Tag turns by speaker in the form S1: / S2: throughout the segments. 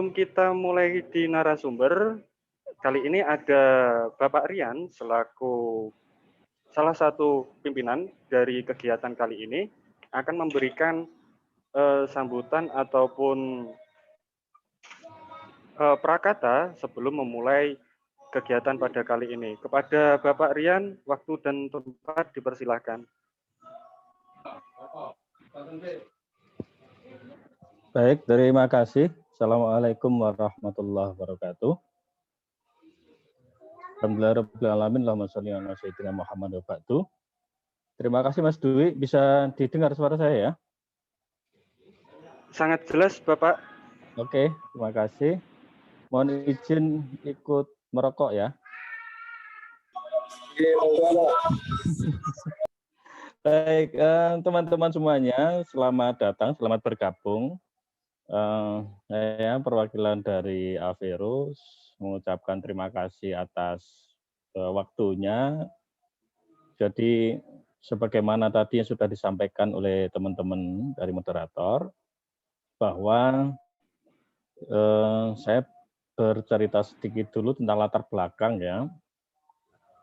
S1: Sebelum kita mulai di narasumber, kali ini ada Bapak Rian selaku salah satu pimpinan dari kegiatan kali ini akan memberikan sambutan ataupun prakata sebelum memulai kegiatan pada kali ini. Kepada Bapak Rian, waktu dan tempat dipersilahkan.
S2: Baik, terima kasih. Assalamualaikum warahmatullahi wabarakatuh. Alhamdulillahirrahmanirrahim. Allahumma sholli ala sayyidina Muhammad wa ba'du. Terima kasih Mas Dwi, bisa didengar suara saya ya?
S1: Sangat jelas Bapak.
S2: Oke, terima kasih. Mohon izin ikut merokok ya. Baik, teman-teman semuanya, selamat datang, selamat bergabung. Saya perwakilan dari Averus mengucapkan terima kasih atas waktunya. Jadi sebagaimana tadi yang sudah disampaikan oleh teman-teman dari moderator, bahwa saya bercerita sedikit dulu tentang latar belakang ya.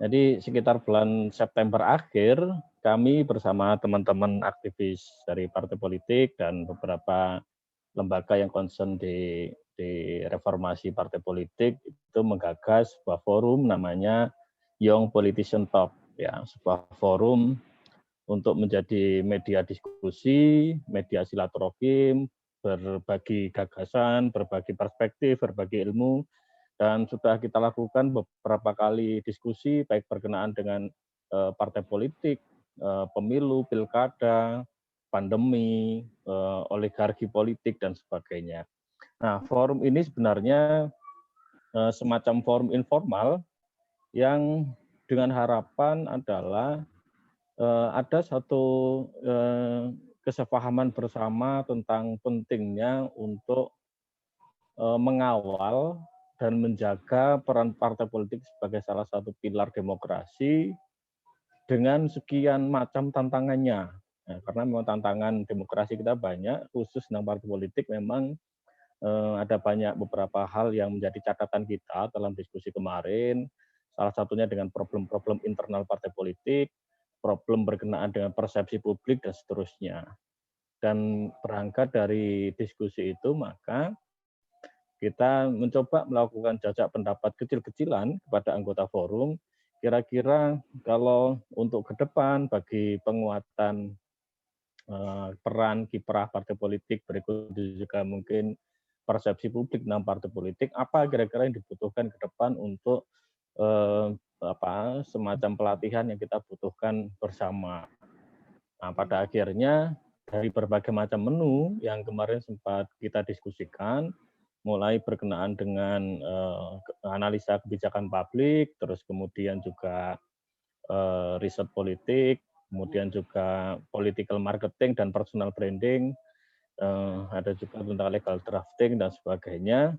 S2: Jadi sekitar bulan September akhir, kami bersama teman-teman aktivis dari partai politik dan beberapa lembaga yang concern di reformasi partai politik itu menggagas sebuah forum namanya Young Politician Talk, ya, sebuah forum untuk menjadi media diskusi, media silaturahim, berbagi gagasan, berbagi perspektif, berbagi ilmu, dan sudah kita lakukan beberapa kali diskusi baik berkenaan dengan partai politik, pemilu, pilkada, pandemi, oligarki politik dan sebagainya. Nah, forum ini sebenarnya semacam forum informal yang dengan harapan adalah ada satu kesepahaman bersama tentang pentingnya untuk mengawal dan menjaga peran partai politik sebagai salah satu pilar demokrasi dengan sekian macam tantangannya. Nah, karena memang tantangan demokrasi kita banyak, khusus tentang partai politik memang ada banyak beberapa hal yang menjadi catatan kita dalam diskusi kemarin. Salah satunya dengan problem-problem internal partai politik, problem berkenaan dengan persepsi publik, dan seterusnya. Dan berangkat dari diskusi itu, maka kita mencoba melakukan jajak pendapat kecil-kecilan kepada anggota forum, kira-kira kalau untuk ke depan bagi penguatan peran kiprah partai politik, berikut juga mungkin persepsi publik tentang partai politik, apa kira-kira yang dibutuhkan ke depan untuk semacam pelatihan yang kita butuhkan bersama. Nah, pada akhirnya dari berbagai macam menu yang kemarin sempat kita diskusikan, mulai berkenaan dengan analisa kebijakan publik, terus kemudian juga riset politik, kemudian juga political marketing dan personal branding, ada juga tentang legal drafting dan sebagainya.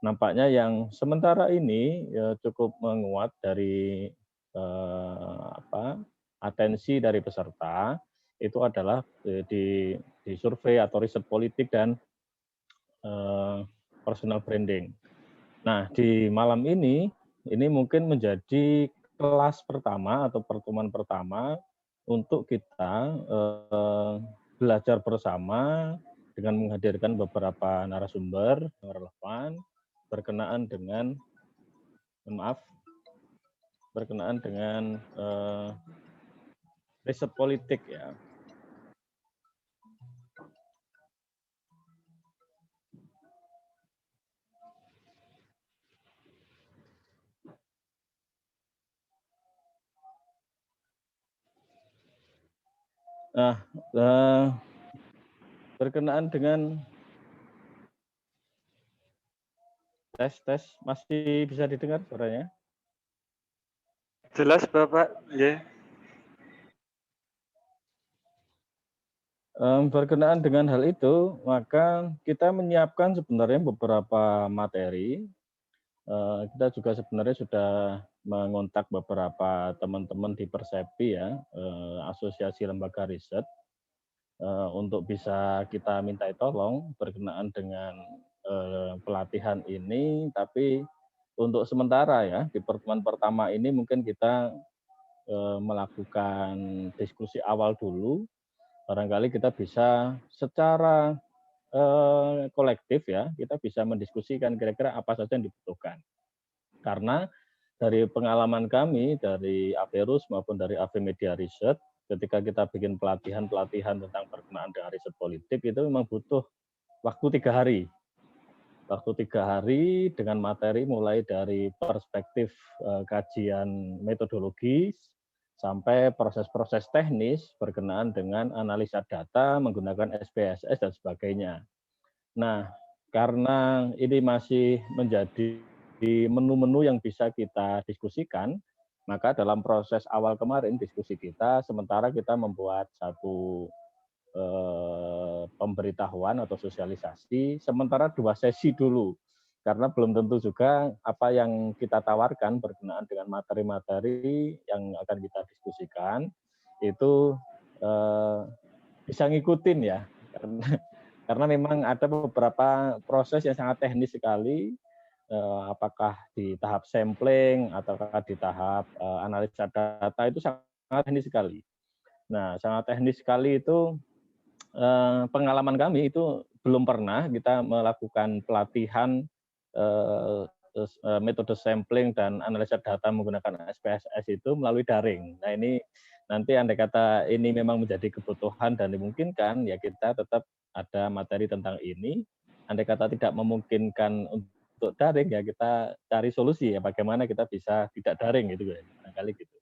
S2: Nampaknya yang sementara ini cukup menguat dari atensi dari peserta itu adalah di survei atau riset politik dan personal branding. Nah, di malam ini mungkin menjadi kelas pertama atau pertemuan pertama untuk kita belajar bersama dengan menghadirkan beberapa narasumber yang relevan berkenaan dengan riset politik ya. Nah, berkenaan dengan tes masih bisa didengar suaranya?
S1: Jelas Bapak, ya.
S2: Berkenaan dengan hal itu, maka kita menyiapkan sebenarnya beberapa materi. Kita juga sebenarnya sudah mengontak beberapa teman-teman di Persepi ya, asosiasi lembaga riset, untuk bisa kita mintai tolong berkenaan dengan pelatihan ini, tapi untuk sementara ya di pertemuan pertama ini mungkin kita melakukan diskusi awal dulu. Barangkali kita bisa secara kolektif ya, kita bisa mendiskusikan kira-kira apa saja yang dibutuhkan. Karena dari pengalaman kami, dari Averus maupun dari AV Media Research, ketika kita bikin pelatihan-pelatihan tentang berkenaan dengan riset politik, itu memang butuh waktu 3 hari. Waktu 3 hari dengan materi mulai dari perspektif kajian metodologis, sampai proses-proses teknis berkenaan dengan analisa data menggunakan SPSS dan sebagainya. Nah, karena ini masih menjadi menu-menu yang bisa kita diskusikan, maka dalam proses awal kemarin diskusi kita, sementara kita membuat satu pemberitahuan atau sosialisasi, sementara 2 sesi dulu. Karena belum tentu juga apa yang kita tawarkan berkenaan dengan materi-materi yang akan kita diskusikan, itu bisa ngikutin ya. Karena memang ada beberapa proses yang sangat teknis sekali, apakah di tahap sampling ataukah di tahap analisa data itu sangat teknis sekali. Nah, sangat teknis sekali itu pengalaman kami itu belum pernah kita melakukan pelatihan metode sampling dan analisa data menggunakan SPSS itu melalui daring. Nah ini nanti andai kata ini memang menjadi kebutuhan dan dimungkinkan, ya kita tetap ada materi tentang ini. Andai kata tidak memungkinkan untuk daring, ya kita cari solusi ya bagaimana kita bisa tidak daring gitu ya, barangkali gitu.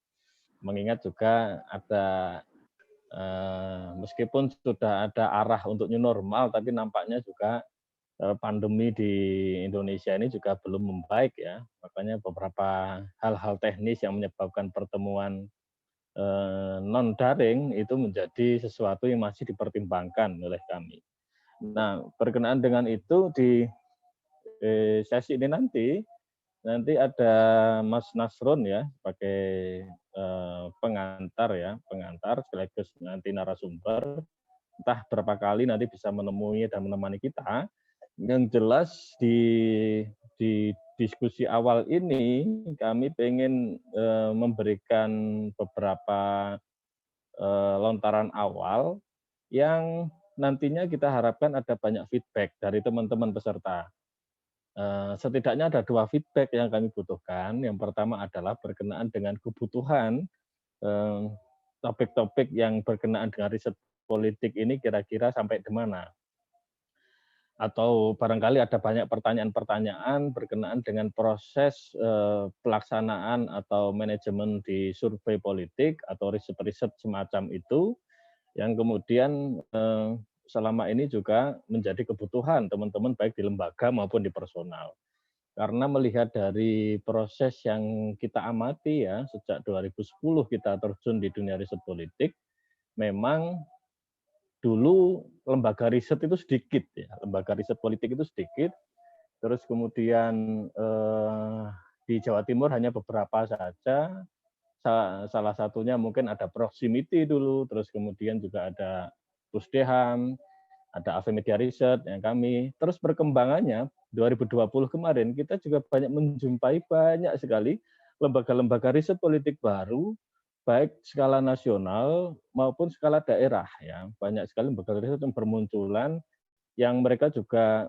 S2: Mengingat juga ada meskipun sudah ada arah untuk new normal, tapi nampaknya juga pandemi di Indonesia ini juga belum membaik ya. Makanya beberapa hal-hal teknis yang menyebabkan pertemuan non daring itu menjadi sesuatu yang masih dipertimbangkan oleh kami. Nah, berkenaan dengan itu di sesi ini nanti ada Mas Nasrun ya sebagai pengantar sekaligus nanti narasumber. Entah berapa kali nanti bisa menemui dan menemani kita. Yang jelas di diskusi awal ini kami ingin memberikan beberapa lontaran awal yang nantinya kita harapkan ada banyak feedback dari teman-teman peserta. Setidaknya ada 2 feedback yang kami butuhkan. Yang pertama adalah berkenaan dengan kebutuhan topik-topik yang berkenaan dengan riset politik ini kira-kira sampai di mana. Atau barangkali ada banyak pertanyaan-pertanyaan berkenaan dengan proses pelaksanaan atau manajemen di survei politik atau riset-riset semacam itu, yang kemudian selama ini juga menjadi kebutuhan teman-teman baik di lembaga maupun di personal. Karena melihat dari proses yang kita amati ya, sejak 2010 kita terjun di dunia riset politik, memang dulu lembaga riset itu sedikit ya, lembaga riset politik itu sedikit, terus kemudian di Jawa Timur hanya beberapa saja, salah satunya mungkin ada Proximity dulu, terus kemudian juga ada Pusdeham, ada AV Media Research yang kami, terus perkembangannya 2020 kemarin kita juga banyak menjumpai banyak sekali lembaga-lembaga riset politik baru, baik skala nasional maupun skala daerah ya. Banyak sekali lembaga riset yang bermunculan yang mereka juga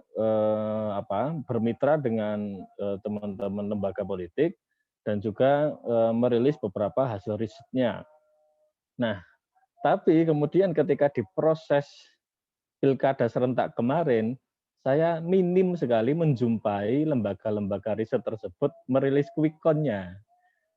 S2: bermitra dengan teman-teman lembaga politik dan juga merilis beberapa hasil risetnya. Nah, tapi kemudian ketika diproses pilkada serentak kemarin, saya minim sekali menjumpai lembaga-lembaga riset tersebut merilis quick count-nya.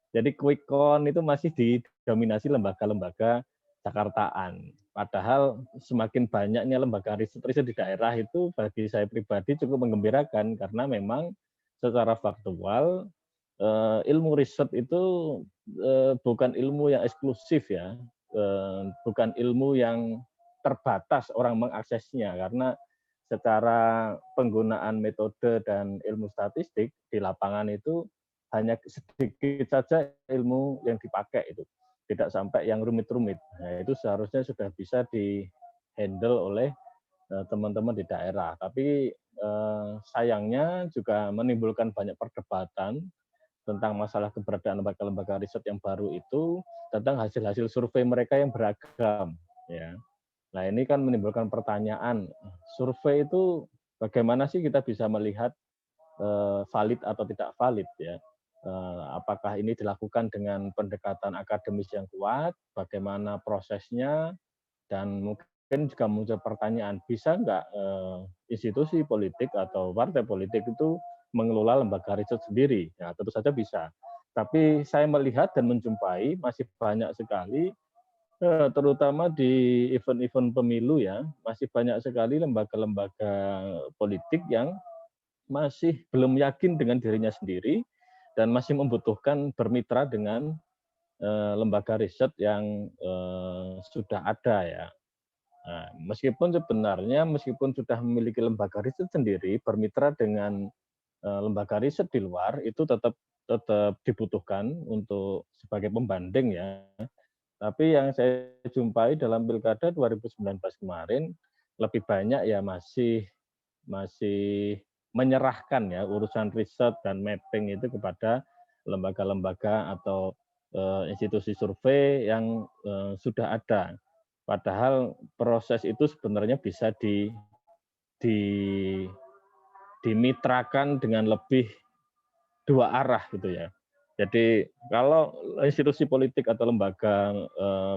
S2: Jadi quick count itu masih didominasi lembaga-lembaga Jakartaan. Padahal semakin banyaknya lembaga riset-riset di daerah itu bagi saya pribadi cukup menggembirakan karena memang secara faktual ilmu riset itu bukan ilmu yang eksklusif ya, bukan ilmu yang terbatas orang mengaksesnya karena secara penggunaan metode dan ilmu statistik di lapangan itu hanya sedikit saja ilmu yang dipakai itu, tidak sampai yang rumit-rumit. Nah, itu seharusnya sudah bisa di-handle oleh teman-teman di daerah. Tapi sayangnya juga menimbulkan banyak perdebatan tentang masalah keberadaan lembaga-lembaga riset yang baru itu tentang hasil-hasil survei mereka yang beragam. Ya. Nah ini kan menimbulkan pertanyaan, survei itu bagaimana sih kita bisa melihat valid atau tidak valid ya? Apakah ini dilakukan dengan pendekatan akademis yang kuat? Bagaimana prosesnya? Dan mungkin juga muncul pertanyaan, bisa nggak institusi politik atau partai politik itu mengelola lembaga riset sendiri? Ya, tentu saja bisa. Tapi saya melihat dan menjumpai masih banyak sekali, terutama di event-event pemilu ya, masih banyak sekali lembaga-lembaga politik yang masih belum yakin dengan dirinya sendiri dan masih membutuhkan bermitra dengan lembaga riset yang sudah ada ya. Nah, meskipun sudah memiliki lembaga riset sendiri, bermitra dengan lembaga riset di luar itu tetap tetap dibutuhkan untuk sebagai pembanding ya. Tapi yang saya jumpai dalam Pilkada 2019 kemarin lebih banyak ya masih masih menyerahkan ya urusan riset dan mapping itu kepada lembaga-lembaga atau institusi survei yang sudah ada. Padahal proses itu sebenarnya bisa di dimitrakan dengan lebih dua arah gitu ya. Jadi kalau institusi politik atau lembaga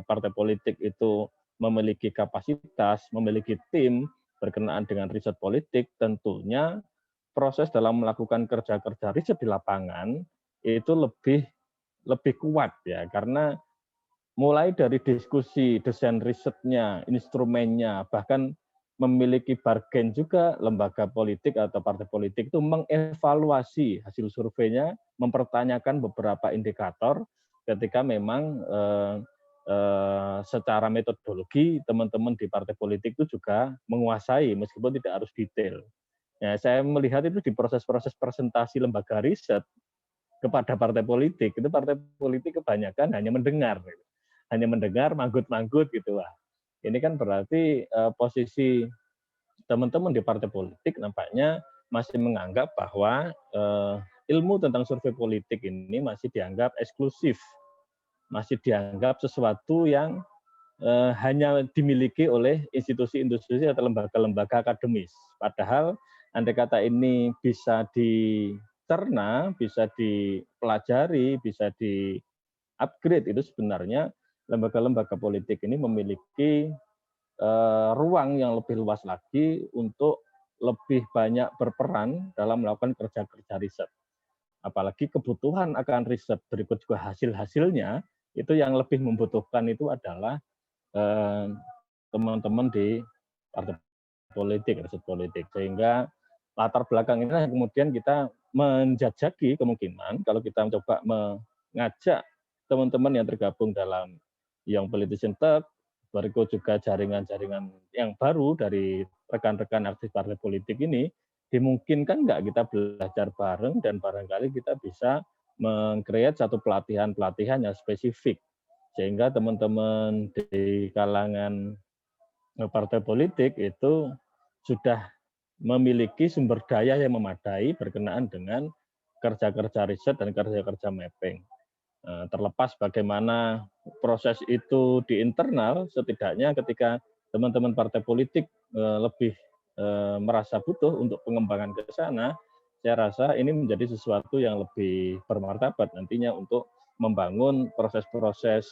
S2: partai politik itu memiliki kapasitas, memiliki tim berkenaan dengan riset politik, tentunya proses dalam melakukan kerja-kerja riset di lapangan itu lebih lebih kuat ya, karena mulai dari diskusi desain risetnya, instrumennya, bahkan memiliki bargain juga lembaga politik atau partai politik itu mengevaluasi hasil surveinya, mempertanyakan beberapa indikator ketika memang secara metodologi teman-teman di partai politik itu juga menguasai meskipun tidak harus detail. Ya, saya melihat itu di proses-proses presentasi lembaga riset kepada partai politik, itu partai politik kebanyakan hanya mendengar, manggut-manggut gitu lah. Ini kan berarti posisi teman-teman di partai politik nampaknya masih menganggap bahwa ilmu tentang survei politik ini masih dianggap eksklusif, masih dianggap sesuatu yang hanya dimiliki oleh institusi-institusi atau lembaga-lembaga akademis. Padahal andai kata ini bisa dicerna, bisa dipelajari, bisa di-upgrade, itu sebenarnya lembaga-lembaga politik ini memiliki ruang yang lebih luas lagi untuk lebih banyak berperan dalam melakukan kerja-kerja riset. Apalagi kebutuhan akan riset berikut juga hasil-hasilnya, itu yang lebih membutuhkan itu adalah teman-teman di partai politik, riset politik. Sehingga latar belakang ini kemudian kita menjajaki kemungkinan kalau kita mencoba mengajak teman-teman yang tergabung dalam Young Politician Talk, berikut juga jaringan-jaringan yang baru dari rekan-rekan aktif partai politik ini, dimungkinkan nggak kita belajar bareng dan barangkali kita bisa meng-create satu pelatihan-pelatihan yang spesifik sehingga teman-teman di kalangan partai politik itu sudah memiliki sumber daya yang memadai berkenaan dengan kerja-kerja riset dan kerja-kerja mapping. Terlepas bagaimana proses itu di internal, setidaknya ketika teman-teman partai politik lebih merasa butuh untuk pengembangan ke sana, saya rasa ini menjadi sesuatu yang lebih bermartabat nantinya untuk membangun proses-proses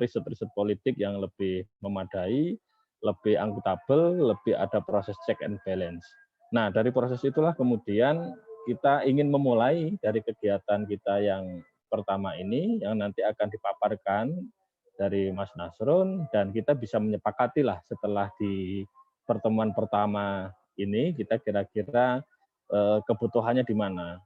S2: riset-riset politik yang lebih memadai, lebih akuntabel, lebih ada proses check and balance. Nah, dari proses itulah kemudian kita ingin memulai dari kegiatan kita yang pertama ini, yang nanti akan dipaparkan dari Mas Nasrun, dan kita bisa menyepakati lah setelah di pertemuan pertama ini, kita kira-kira kebutuhannya di mana.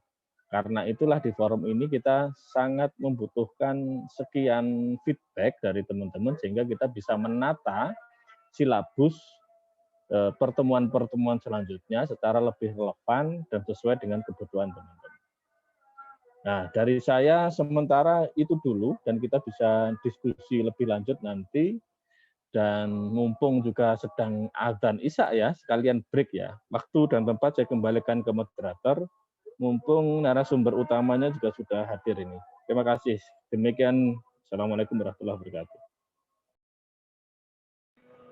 S2: Karena itulah di forum ini kita sangat membutuhkan sekian feedback dari teman-teman sehingga kita bisa menata silabus pertemuan-pertemuan selanjutnya secara lebih relevan dan sesuai dengan kebutuhan teman-teman. Nah, dari saya sementara itu dulu dan kita bisa diskusi lebih lanjut nanti. Dan mumpung juga sedang adzan Isya ya, sekalian break ya. Waktu dan tempat saya kembalikan ke moderator. Mumpung narasumber utamanya juga sudah hadir ini. Terima kasih. Demikian. Assalamualaikum warahmatullahi wabarakatuh.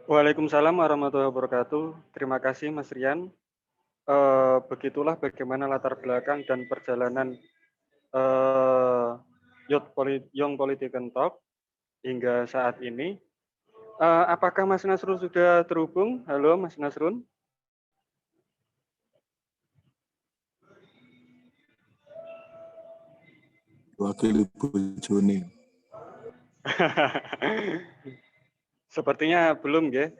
S1: Waalaikumsalam warahmatullahi wabarakatuh. Terima kasih Mas Rian. Begitulah bagaimana latar belakang dan perjalanan Young Politician Talk hingga saat ini. Apakah Mas Nasrun sudah terhubung? Halo Mas Nasrun.
S3: Wakil Ibu Juni.
S1: Sepertinya belum ya.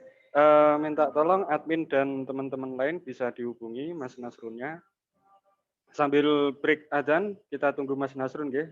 S1: Minta tolong admin dan teman-teman lain bisa dihubungi Mas Nasrunnya. Sambil break adzan, kita tunggu Mas Nasrun ya.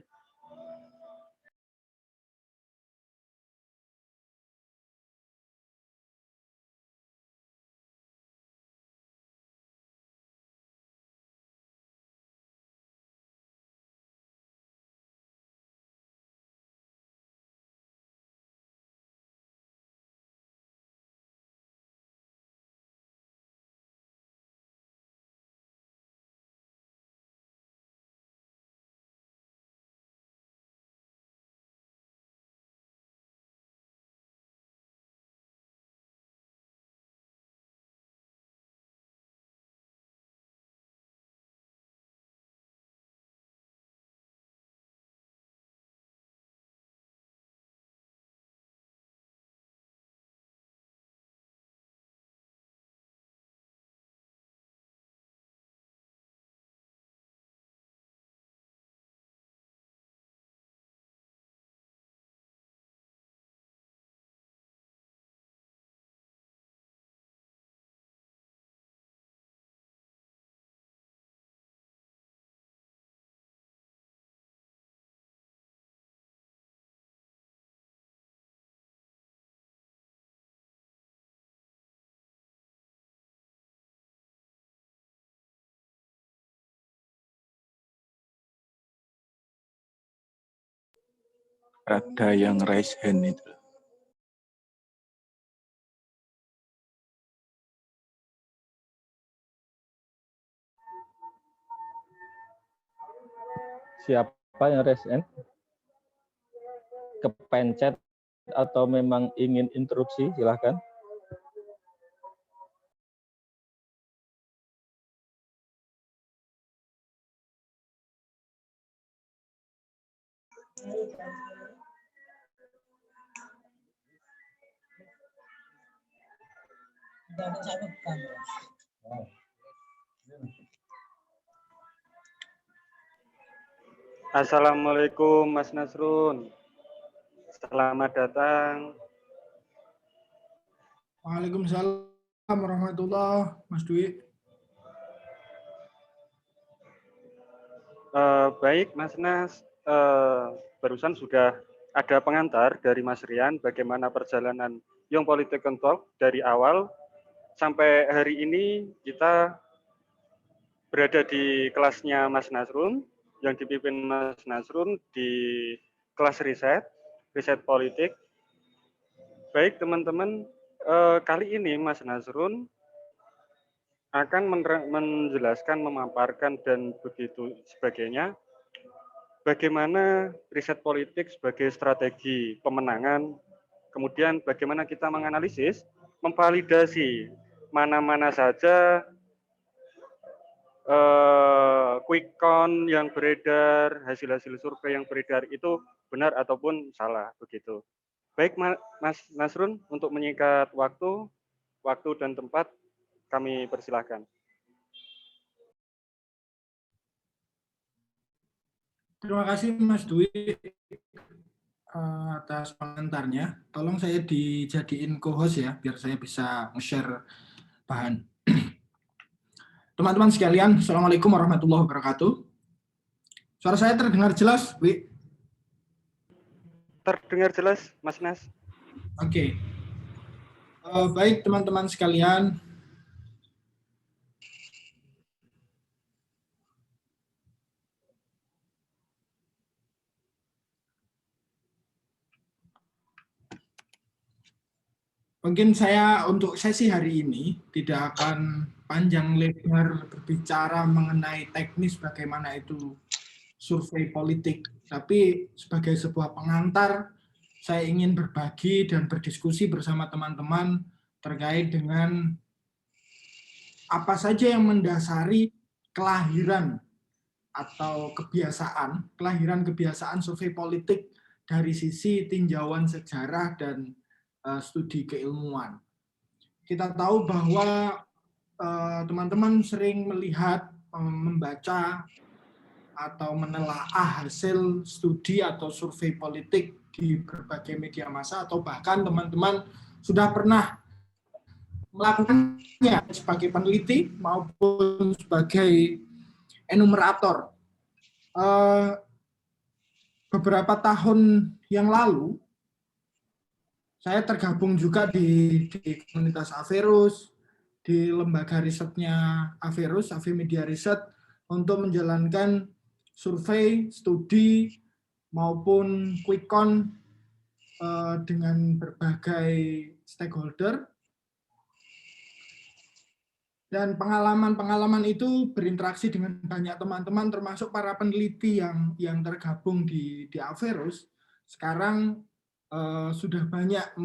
S3: Ada yang raise hand itu.
S2: Siapa yang raise hand? Kepencet atau memang ingin interupsi? Silahkan.
S1: Assalamualaikum Mas Nasrun. Selamat datang.
S4: Waalaikumsalam warahmatullahi wabarakatuh, Mas Dwi.
S1: Baik Mas Nas, barusan sudah ada pengantar dari Mas Rian bagaimana perjalanan Young Politician Talk dari awal sampai hari ini kita berada di kelasnya Mas Nasrun yang dipimpin Mas Nasrun di kelas riset politik. Baik teman-teman, kali ini Mas Nasrun akan menjelaskan, memaparkan dan begitu sebagainya bagaimana riset politik sebagai strategi pemenangan, kemudian bagaimana kita menganalisis, memvalidasi mana-mana saja quick count yang beredar, hasil-hasil survei yang beredar itu benar ataupun salah begitu. Baik Mas Nasrun, untuk menyingkat waktu dan tempat kami persilahkan.
S4: Terima kasih Mas Dwi atas pengantarnya. Tolong saya dijadiin co-host ya, biar saya bisa nge-share bahan. Teman-teman sekalian, Assalamualaikum warahmatullahi wabarakatuh. Suara saya terdengar jelas, Wi?
S1: Terdengar jelas, Mas Nas?
S4: Oke. Baik teman-teman sekalian, Mungkin saya untuk sesi hari ini tidak akan panjang lebar berbicara mengenai teknis bagaimana itu survei politik, tapi sebagai sebuah pengantar saya ingin berbagi dan berdiskusi bersama teman-teman terkait dengan apa saja yang mendasari kelahiran atau kelahiran kebiasaan survei politik dari sisi tinjauan sejarah dan studi keilmuan. Kita tahu bahwa teman-teman sering melihat, membaca, atau menelaah hasil studi atau survei politik di berbagai media massa, atau bahkan teman-teman sudah pernah melakukannya sebagai peneliti maupun sebagai enumerator. Beberapa tahun yang lalu, saya tergabung juga di komunitas Averus, di lembaga risetnya Averus, Avimedia Riset, untuk menjalankan survei, studi, maupun quick count dengan berbagai stakeholder. Dan pengalaman-pengalaman itu berinteraksi dengan banyak teman-teman, termasuk para peneliti yang tergabung di Averus. Sekarang sudah banyak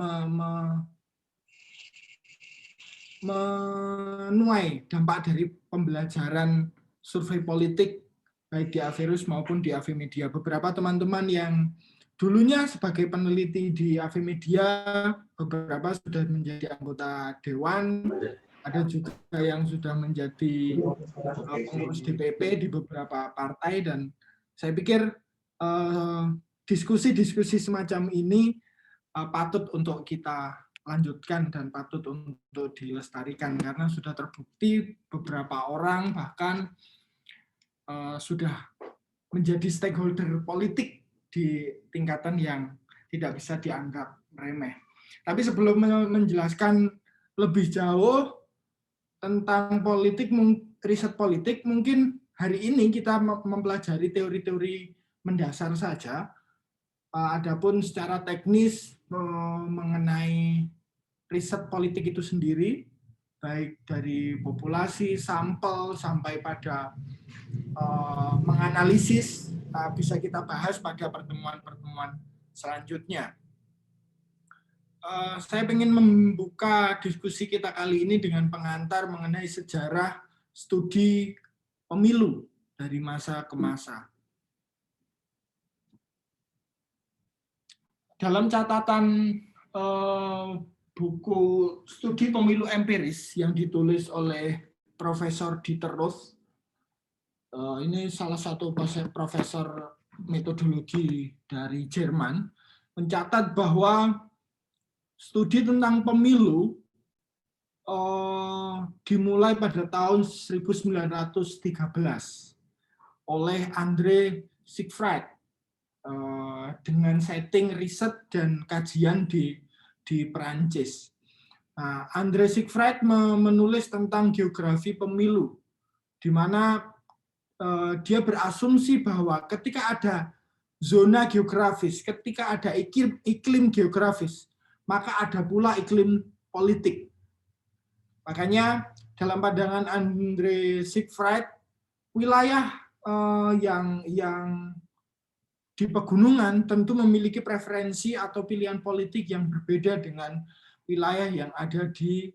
S4: menuai dampak dari pembelajaran survei politik baik di Averus maupun di Avimedia. Beberapa teman-teman yang dulunya sebagai peneliti di Avimedia, beberapa sudah menjadi anggota dewan, ada juga yang sudah menjadi pengurus DPP di beberapa partai, dan saya pikir diskusi-diskusi semacam ini patut untuk kita lanjutkan dan patut untuk dilestarikan, karena sudah terbukti beberapa orang bahkan sudah menjadi stakeholder politik di tingkatan yang tidak bisa dianggap remeh. Tapi sebelum menjelaskan lebih jauh tentang politik, riset politik, mungkin hari ini kita mempelajari teori-teori mendasar saja. Adapun secara teknis mengenai riset politik itu sendiri, baik dari populasi, sampel, sampai pada menganalisis, bisa kita bahas pada pertemuan-pertemuan selanjutnya. Saya ingin membuka diskusi kita kali ini dengan pengantar mengenai sejarah studi pemilu dari masa ke masa. Dalam catatan buku studi pemilu empiris yang ditulis oleh Profesor Dieter Roth, ini salah satu profesor metodologi dari Jerman, mencatat bahwa studi tentang pemilu dimulai pada tahun 1913 oleh André Siegfried dengan setting riset dan kajian di Perancis. Nah, André Siegfried menulis tentang geografi pemilu, di mana dia berasumsi bahwa ketika ada zona geografis, ketika ada iklim geografis, maka ada pula iklim politik. Makanya dalam pandangan André Siegfried, wilayah yang di pegunungan tentu memiliki preferensi atau pilihan politik yang berbeda dengan wilayah yang ada di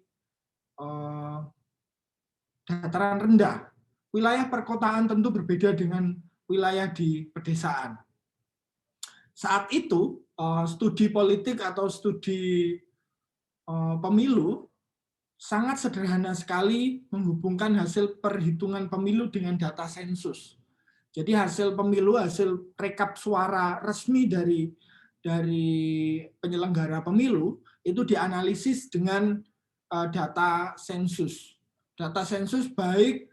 S4: dataran rendah. Wilayah perkotaan tentu berbeda dengan wilayah di pedesaan. Saat itu, studi politik atau studi pemilu sangat sederhana sekali menghubungkan hasil perhitungan pemilu dengan data sensus. Jadi hasil pemilu, hasil rekap suara resmi dari penyelenggara pemilu itu dianalisis dengan data sensus. Data sensus baik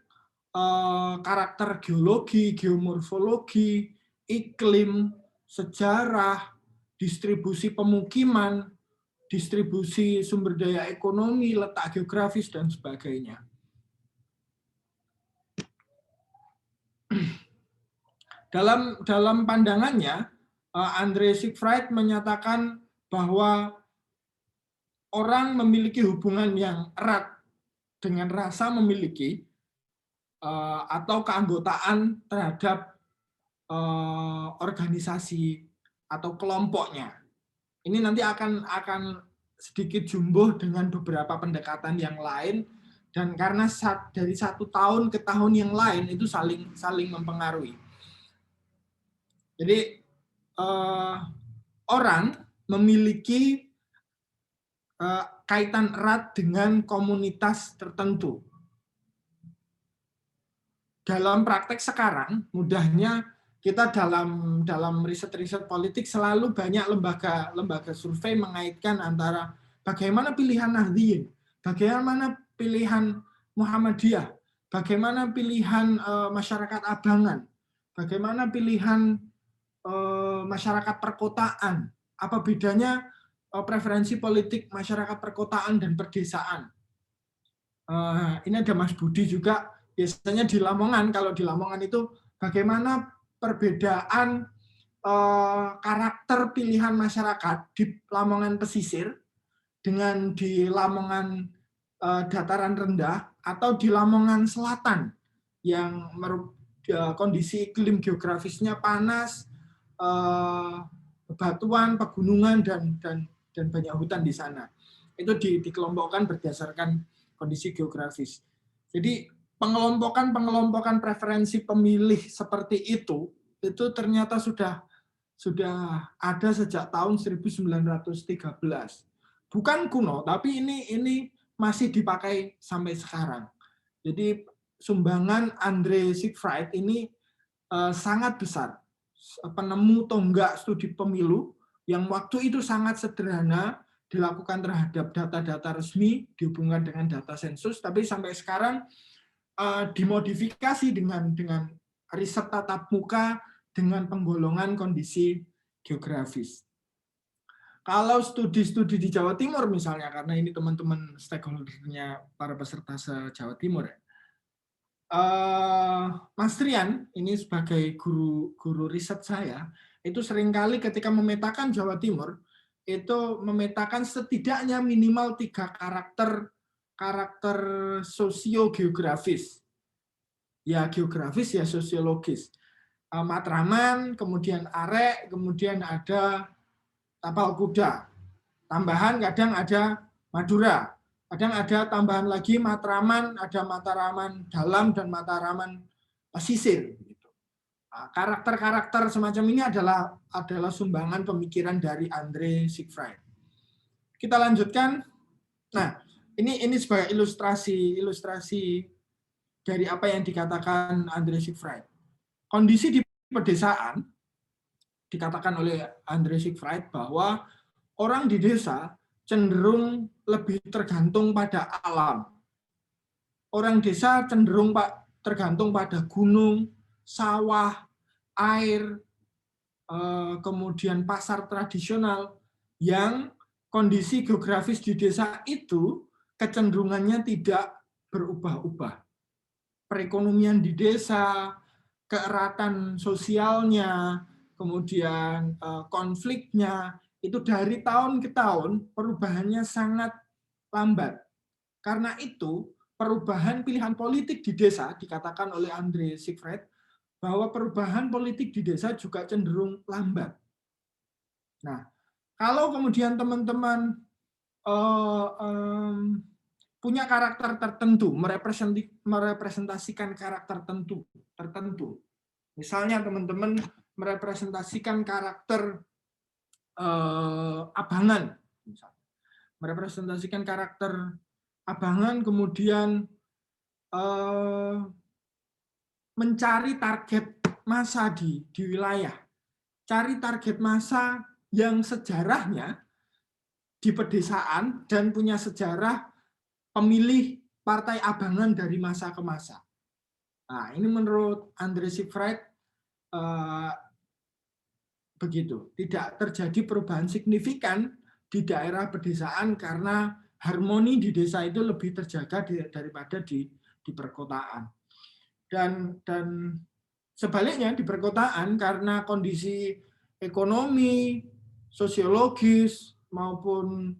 S4: karakter geologi, geomorfologi, iklim, sejarah, distribusi pemukiman, distribusi sumber daya ekonomi, letak geografis, dan sebagainya. Dalam pandangannya, André Siegfried menyatakan bahwa orang memiliki hubungan yang erat dengan rasa memiliki atau keanggotaan terhadap organisasi atau kelompoknya. Ini nanti akan sedikit jumbo dengan beberapa pendekatan yang lain, dan karena dari satu tahun ke tahun yang lain itu saling mempengaruhi. Jadi orang memiliki kaitan erat dengan komunitas tertentu. Dalam praktek sekarang, mudahnya kita dalam riset-riset politik selalu banyak lembaga survei mengaitkan antara bagaimana pilihan Nahdliyin, bagaimana pilihan Muhammadiyah, bagaimana pilihan masyarakat abangan, bagaimana pilihan masyarakat perkotaan, apa bedanya preferensi politik masyarakat perkotaan dan perdesaan. Ini ada Mas Budi juga, biasanya di Lamongan, kalau di Lamongan itu bagaimana perbedaan karakter pilihan masyarakat di Lamongan pesisir dengan di Lamongan dataran rendah atau di Lamongan selatan yang kondisi iklim geografisnya panas, bebatuan, pegunungan, dan banyak hutan di sana. Itu dikelompokkan berdasarkan kondisi geografis. Jadi pengelompokan preferensi pemilih seperti itu ternyata sudah ada sejak tahun 1913. Bukan kuno, tapi ini masih dipakai sampai sekarang. Jadi sumbangan Andre Siegfried ini sangat besar. Penemu tonggak studi pemilu yang waktu itu sangat sederhana dilakukan terhadap data-data resmi dihubungkan dengan data sensus, tapi sampai sekarang dimodifikasi dengan riset tatap muka dengan penggolongan kondisi geografis. Kalau studi-studi di Jawa Timur misalnya, karena ini teman-teman stakeholder-nya para peserta se-Jawa Timur, Mas Trian ini sebagai guru riset saya, itu seringkali ketika memetakan Jawa Timur, itu memetakan setidaknya minimal 3 karakter sosiogeografis. Ya geografis, ya sosiologis. Matraman, kemudian Arek, kemudian ada Tapal Kuda. Tambahan kadang ada Madura. Kadang ada tambahan lagi Matraman, ada Mataraman Dalam dan Mataraman Pesisir. Karakter-karakter semacam ini adalah sumbangan pemikiran dari Andre Siegfried. Kita lanjutkan. Nah, ini sebagai ilustrasi dari apa yang dikatakan Andre Siegfried. Kondisi di pedesaan dikatakan oleh Andre Siegfried bahwa orang di desa cenderung lebih tergantung pada alam. Orang desa cenderung tergantung pada gunung, sawah, air, kemudian pasar tradisional yang kondisi geografis di desa itu kecenderungannya tidak berubah-ubah. Perekonomian di desa, keeratan sosialnya, kemudian konfliknya, itu dari tahun ke tahun perubahannya sangat lambat. Karena itu, perubahan pilihan politik di desa, dikatakan oleh Andre Siegfried, bahwa perubahan politik di desa juga cenderung lambat. Nah, kalau kemudian teman-teman punya karakter tertentu, merepresentasikan karakter tertentu. Misalnya teman-teman merepresentasikan karakter abangan, merepresentasikan karakter abangan, kemudian mencari target massa di wilayah, cari target massa yang sejarahnya di pedesaan dan punya sejarah pemilih partai abangan dari masa ke masa. Nah, ini menurut Andre Siegfried begitu. Tidak terjadi perubahan signifikan di daerah pedesaan karena harmoni di desa itu lebih terjaga daripada di perkotaan. Dan sebaliknya di perkotaan karena kondisi ekonomi, sosiologis maupun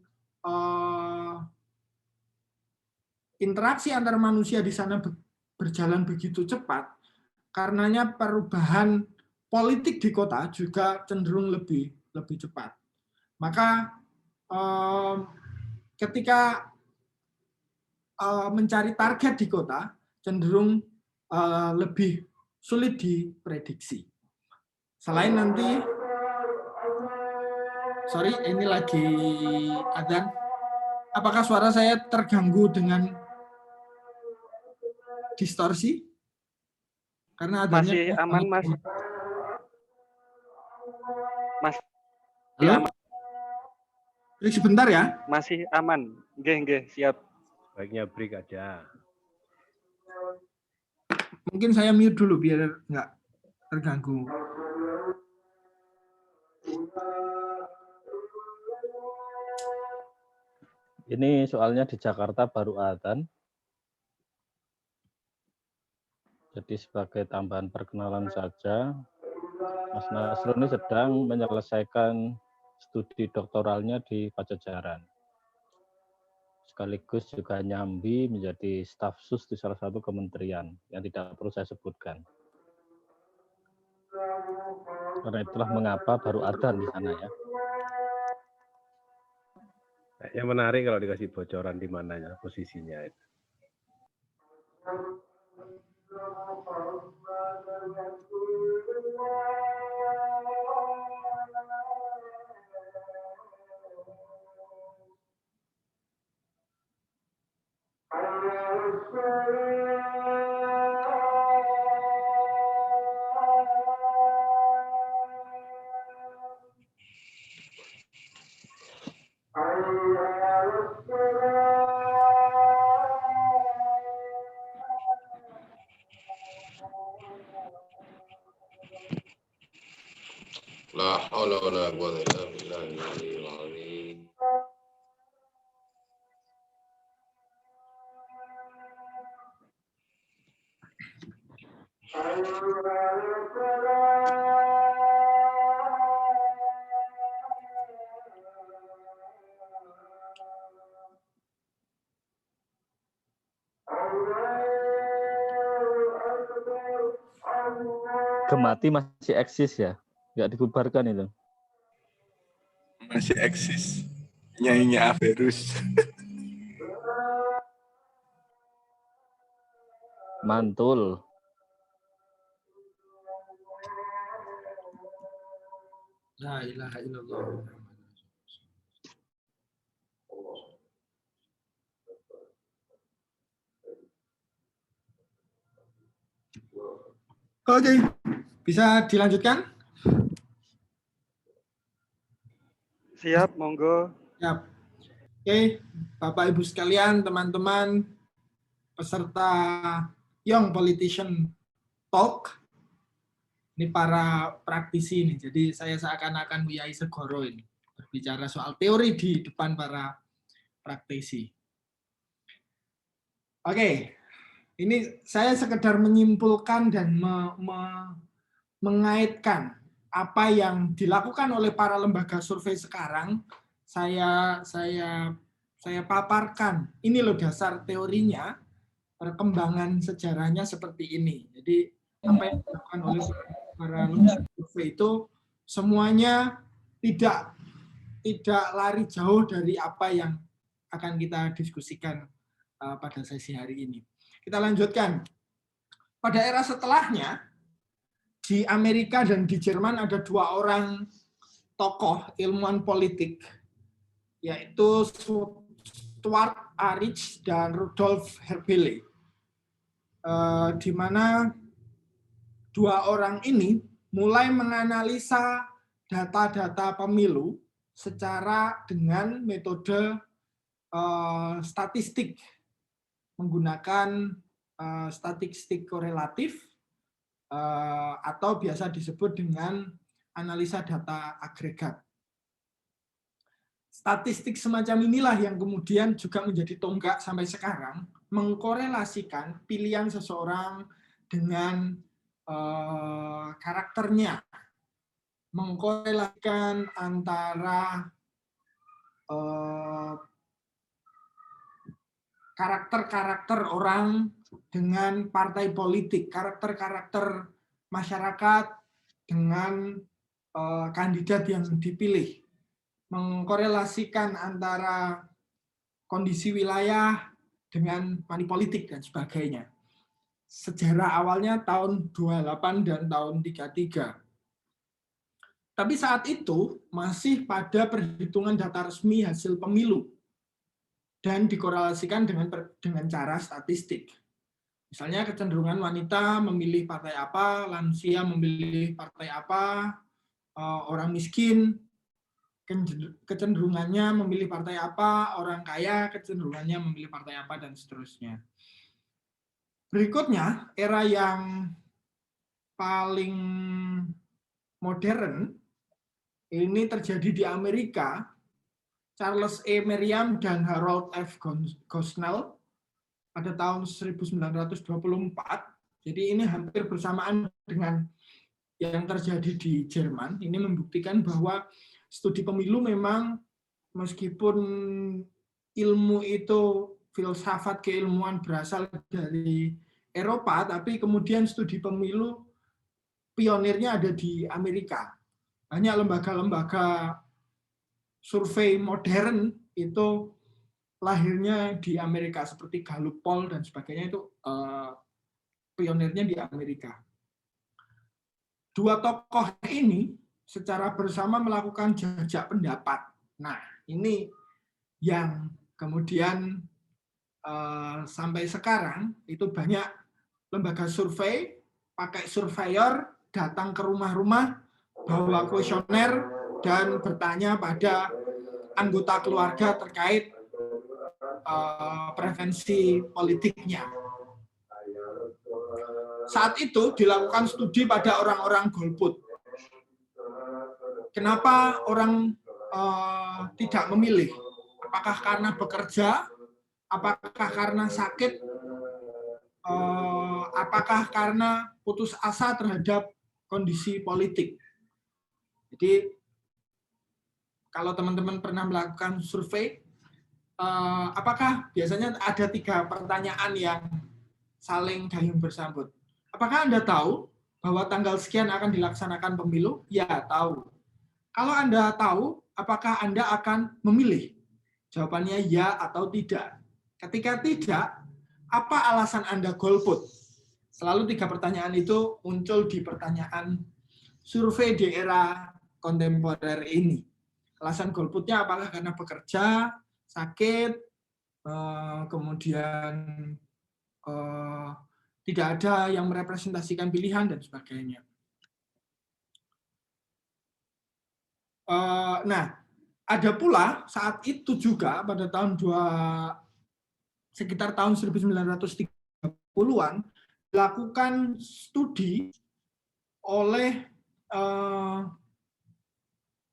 S4: interaksi antar manusia di sana berjalan begitu cepat, karenanya perubahan politik di kota juga cenderung lebih cepat. Maka ketika mencari target di kota cenderung lebih sulit diprediksi. Selain nanti, sorry, ini lagi adzan. Apakah suara saya terganggu dengan distorsi? Karena adanya
S1: masih aman, Mas.
S4: Halo?
S1: Aman.
S4: Sebentar ya.
S1: Masih aman. Nggih, siap.
S5: Baiknya break aja.
S4: Mungkin saya mute dulu biar nggak terganggu.
S2: Ini soalnya di Jakarta baru adzan. Jadi sebagai tambahan perkenalan saja, Mas Nasrul ini sedang menyelesaikan studi doktoralnya di Pajajaran. Sekaligus juga nyambi menjadi staf sus di salah satu kementerian yang tidak perlu saya sebutkan. Karena itulah mengapa baru adzan di sana ya.
S5: Yang menarik kalau dikasih bocoran di mananya posisinya itu.
S6: La haula wala quwwata illa billah.
S2: Gemati masih eksis ya? Nggak dibubarkan itu?
S3: Masih eksis. Nyanyinya Averus.
S2: Mantul.
S4: La ilaha illallah. Oke, bisa dilanjutkan?
S1: Siap, monggo.
S4: Siap. Oke, Bapak Ibu sekalian, teman-teman peserta Young Politician Talk, ini para praktisi ini. Jadi saya seakan-akan Wiyai Segoro ini berbicara soal teori di depan para praktisi. Oke, ini saya sekedar menyimpulkan dan mengaitkan apa yang dilakukan oleh para lembaga survei sekarang. Saya paparkan. Ini loh dasar teorinya, perkembangan sejarahnya seperti ini. Jadi apa yang dilakukan oleh para lembaga survei itu semuanya tidak lari jauh dari apa yang akan kita diskusikan pada sesi hari ini. Kita lanjutkan. Pada era setelahnya, di Amerika dan di Jerman ada dua orang tokoh ilmuwan politik, yaitu Stuart Arich dan Rudolf Herbele, di mana dua orang ini mulai menganalisa data-data pemilu secara dengan metode statistik, menggunakan statistik korelatif atau biasa disebut dengan analisa data agregat. Statistik semacam inilah yang kemudian juga menjadi tonggak sampai sekarang, mengkorelasikan pilihan seseorang dengan karakternya, mengkorelasikan antara karakter-karakter orang dengan partai politik, karakter-karakter masyarakat dengan kandidat yang dipilih, mengkorelasikan antara kondisi wilayah dengan money politik dan sebagainya. Sejarah awalnya tahun 28 dan tahun 33. Tapi saat itu masih pada perhitungan data resmi hasil pemilu dan dikorelasikan dengan cara statistik. Misalnya kecenderungan wanita memilih partai apa, lansia memilih partai apa, orang miskin kecenderungannya memilih partai apa, orang kaya kecenderungannya memilih partai apa, dan seterusnya. Berikutnya, era yang paling modern ini terjadi di Amerika. Charles E. Merriam dan Harold F. Gosnell pada tahun 1924. Jadi ini hampir bersamaan dengan yang terjadi di Jerman. Ini membuktikan bahwa studi pemilu memang meskipun ilmu itu filsafat keilmuan berasal dari Eropa, tapi kemudian studi pemilu pionirnya ada di Amerika. Banyak lembaga-lembaga survei modern itu lahirnya di Amerika, seperti Gallup Poll dan sebagainya, itu pionirnya di Amerika. Dua tokoh ini secara bersama melakukan jajak pendapat. Nah, ini yang kemudian sampai sekarang itu banyak lembaga survei pakai surveyor datang ke rumah-rumah, bawa kuesioner dan bertanya pada anggota keluarga terkait preferensi politiknya. Saat itu dilakukan studi pada orang-orang golput. Kenapa orang tidak memilih? Apakah karena bekerja? Apakah karena sakit? Apakah karena putus asa terhadap kondisi politik? Jadi kalau teman-teman pernah melakukan survei, apakah biasanya ada 3 pertanyaan yang saling gayung bersambut? Apakah Anda tahu bahwa tanggal sekian akan dilaksanakan pemilu? Ya, tahu. Kalau Anda tahu, apakah Anda akan memilih? Jawabannya ya atau tidak. Ketika tidak, apa alasan Anda golput? Selalu 3 pertanyaan itu muncul di pertanyaan survei di era kontemporer ini. Alasan golputnya apakah karena bekerja, sakit, kemudian tidak ada yang merepresentasikan pilihan, dan sebagainya. Nah, ada pula saat itu juga pada tahun sekitar tahun 1930-an dilakukan studi oleh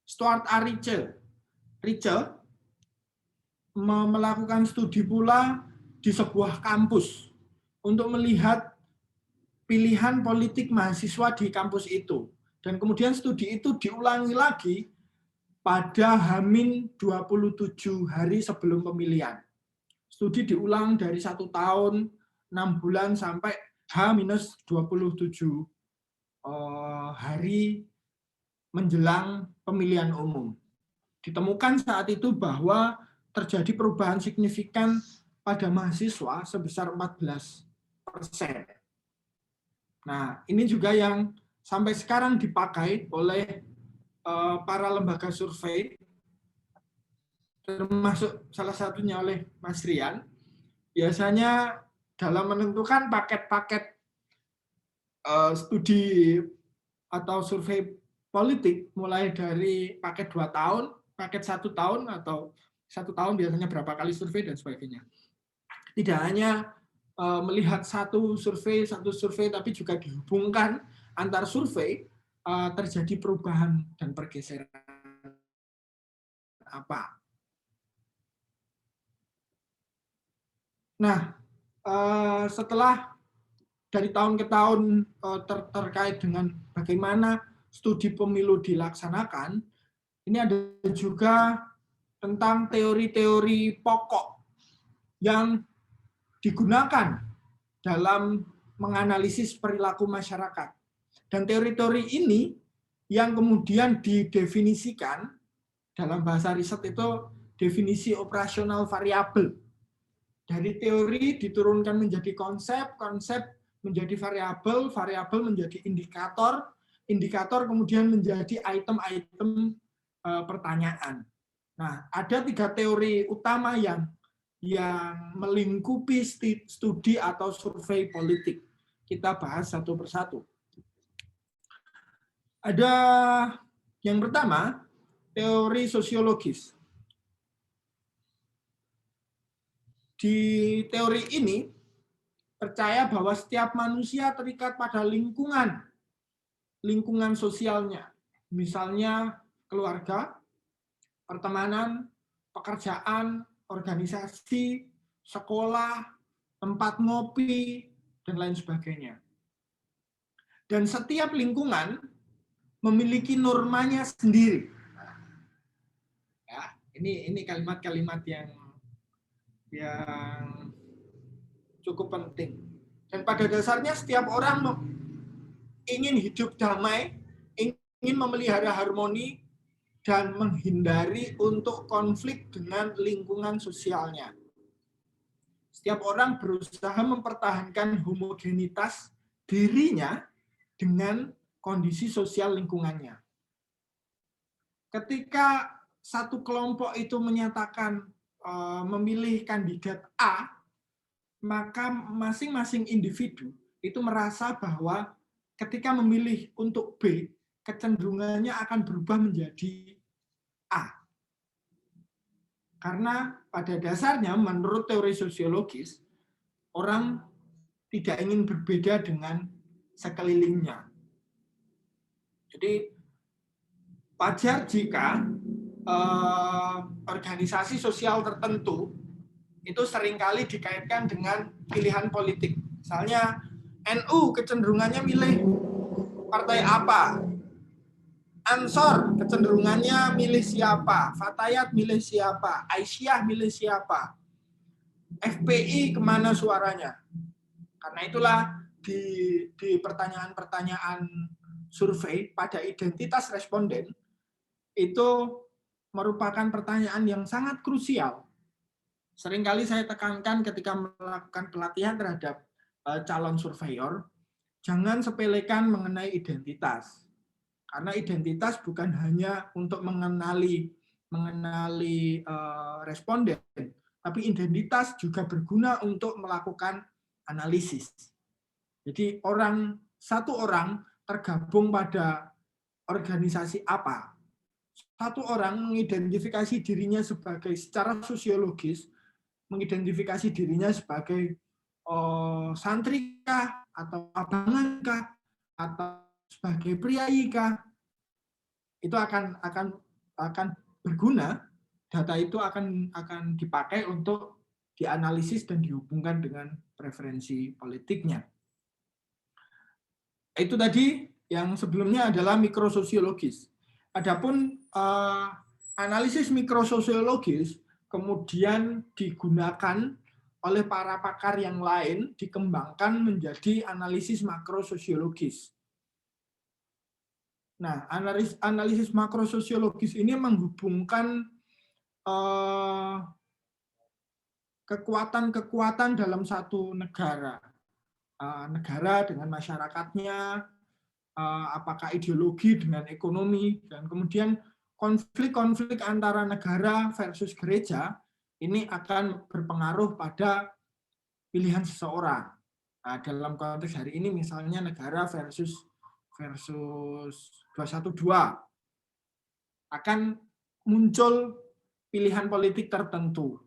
S4: Stuart A. Ritchie melakukan studi pula di sebuah kampus untuk melihat pilihan politik mahasiswa di kampus itu. Dan kemudian studi itu diulangi lagi pada H-27 hari sebelum pemilihan. Studi diulang dari 1 tahun, 6 bulan, sampai H-27 hari menjelang pemilihan umum. Ditemukan saat itu bahwa terjadi perubahan signifikan pada mahasiswa sebesar 14%. Nah, ini juga yang sampai sekarang dipakai oleh para lembaga survei, termasuk salah satunya oleh Mas Rian. Biasanya dalam menentukan paket-paket studi atau survei politik, mulai dari paket 2 tahun, paket 1 tahun, atau 1 tahun biasanya berapa kali survei, dan sebagainya. Tidak hanya melihat satu survei, tapi juga dihubungkan antar survei, terjadi perubahan dan pergeseran apa. Nah, setelah dari tahun ke tahun terkait dengan bagaimana studi pemilu dilaksanakan, ini ada juga tentang teori-teori pokok yang digunakan dalam menganalisis perilaku masyarakat. Dan teori-teori ini yang kemudian didefinisikan dalam bahasa riset itu definisi operasional variabel. Dari teori diturunkan menjadi konsep, konsep menjadi variabel, variabel menjadi indikator, indikator kemudian menjadi item-item pertanyaan. Nah, ada 3 teori utama yang melingkupi studi atau survei politik. Kita bahas satu persatu. Ada yang pertama, teori sosiologis. Di teori ini percaya bahwa setiap manusia terikat pada lingkungan sosialnya. Misalnya keluarga, pertemanan, pekerjaan, organisasi, sekolah, tempat ngopi, dan lain sebagainya. Dan setiap lingkungan memiliki normanya sendiri. Ya, ini kalimat-kalimat yang cukup penting. Dan pada dasarnya setiap orang ingin hidup damai, ingin memelihara harmoni, dan menghindari untuk konflik dengan lingkungan sosialnya. Setiap orang berusaha mempertahankan homogenitas dirinya dengan kondisi sosial lingkungannya. Ketika satu kelompok itu menyatakan memilih kandidat A, maka masing-masing individu itu merasa bahwa ketika memilih untuk B, kecenderungannya akan berubah menjadi A. Karena pada dasarnya menurut teori sosiologis, orang tidak ingin berbeda dengan sekelilingnya. Jadi wajar jika organisasi sosial tertentu itu seringkali dikaitkan dengan pilihan politik. Misalnya NU kecenderungannya milih partai apa, Ansor kecenderungannya milih siapa, Fatayat milih siapa, Aisyah milih siapa, FPI kemana suaranya. Karena itulah di pertanyaan-pertanyaan survei pada identitas responden itu merupakan pertanyaan yang sangat krusial. Seringkali saya tekankan ketika melakukan pelatihan terhadap calon surveyor, jangan sepelekan mengenai identitas. Karena identitas bukan hanya untuk mengenali responden, tapi identitas juga berguna untuk melakukan analisis. Jadi satu orang tergabung pada organisasi apa, satu orang mengidentifikasi dirinya secara sosiologis, mengidentifikasi dirinya sebagai santri kah, atau abangan kah, atau sebagai priayi kah, itu akan berguna. Data itu akan dipakai untuk dianalisis dan dihubungkan dengan preferensi politiknya. Itu tadi yang sebelumnya adalah mikrososiologis. Adapun analisis mikrososiologis kemudian digunakan oleh para pakar yang lain, dikembangkan menjadi analisis makrososiologis. Nah, analisis makrososiologis ini menghubungkan kekuatan-kekuatan dalam satu negara. Negara dengan masyarakatnya, apakah ideologi dengan ekonomi, dan kemudian konflik-konflik antara negara versus gereja ini akan berpengaruh pada pilihan seseorang. Nah, dalam konteks hari ini misalnya negara versus 212 akan muncul pilihan politik tertentu.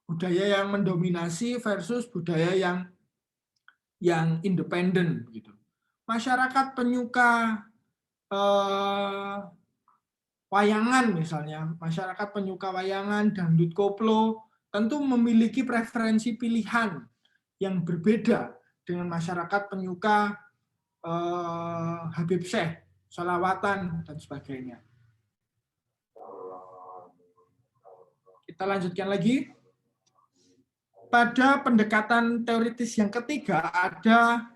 S4: Budaya yang mendominasi versus budaya yang independen gitu. Masyarakat penyuka wayangan misalnya, masyarakat penyuka wayangan, dangdut koplo, tentu memiliki preferensi pilihan yang berbeda dengan masyarakat penyuka Habib Syekh, sholawatan, dan sebagainya. Kita lanjutkan lagi. pada pendekatan teoritis yang ketiga ada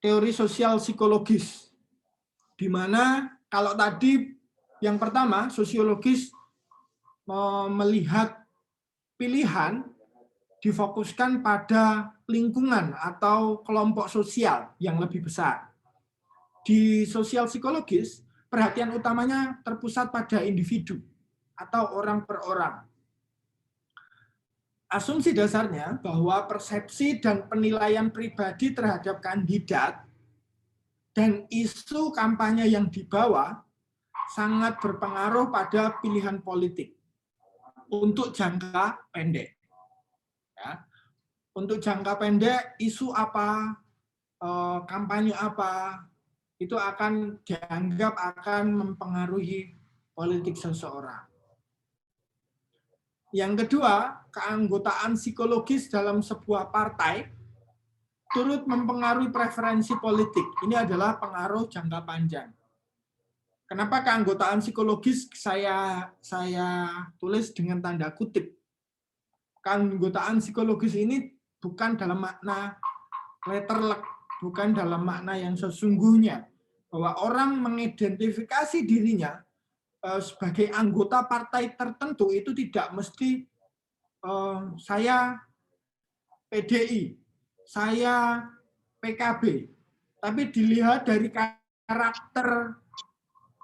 S4: teori sosial psikologis, di mana kalau tadi yang pertama sosiologis melihat pilihan difokuskan pada lingkungan atau kelompok sosial yang lebih besar. Di sosial psikologis, perhatian utamanya terpusat pada individu atau orang per orang. Asumsi dasarnya bahwa persepsi dan penilaian pribadi terhadap kandidat dan isu kampanye yang dibawa sangat berpengaruh pada pilihan politik untuk jangka pendek. Ya. Untuk jangka pendek, isu apa, kampanye apa, itu akan dianggap akan mempengaruhi politik seseorang. Yang kedua, keanggotaan psikologis dalam sebuah partai turut mempengaruhi preferensi politik. Ini adalah pengaruh jangka panjang. Kenapa keanggotaan psikologis saya tulis dengan tanda kutip? Keanggotaan psikologis ini bukan dalam makna letterlek, bukan dalam makna yang sesungguhnya, bahwa orang mengidentifikasi dirinya sebagai anggota partai tertentu itu tidak mesti saya PDI, saya PKB, tapi dilihat dari karakter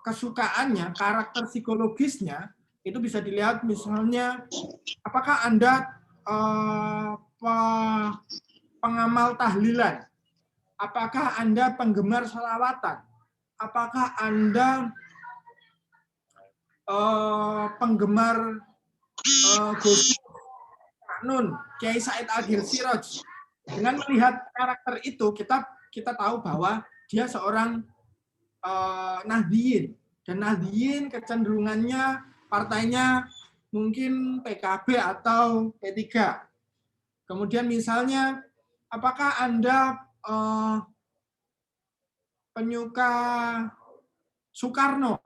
S4: kesukaannya, karakter psikologisnya, itu bisa dilihat misalnya apakah Anda pengamal tahlilan, apakah Anda penggemar sholawatan, apakah Anda penggemar Gus Nun, Kiai Said Agil Siroj. Dengan melihat karakter itu, kita tahu bahwa dia seorang Nahdliyin, dan Nahdliyin kecenderungannya partainya mungkin PKB atau P3. Kemudian misalnya, apakah Anda penyuka Soekarno?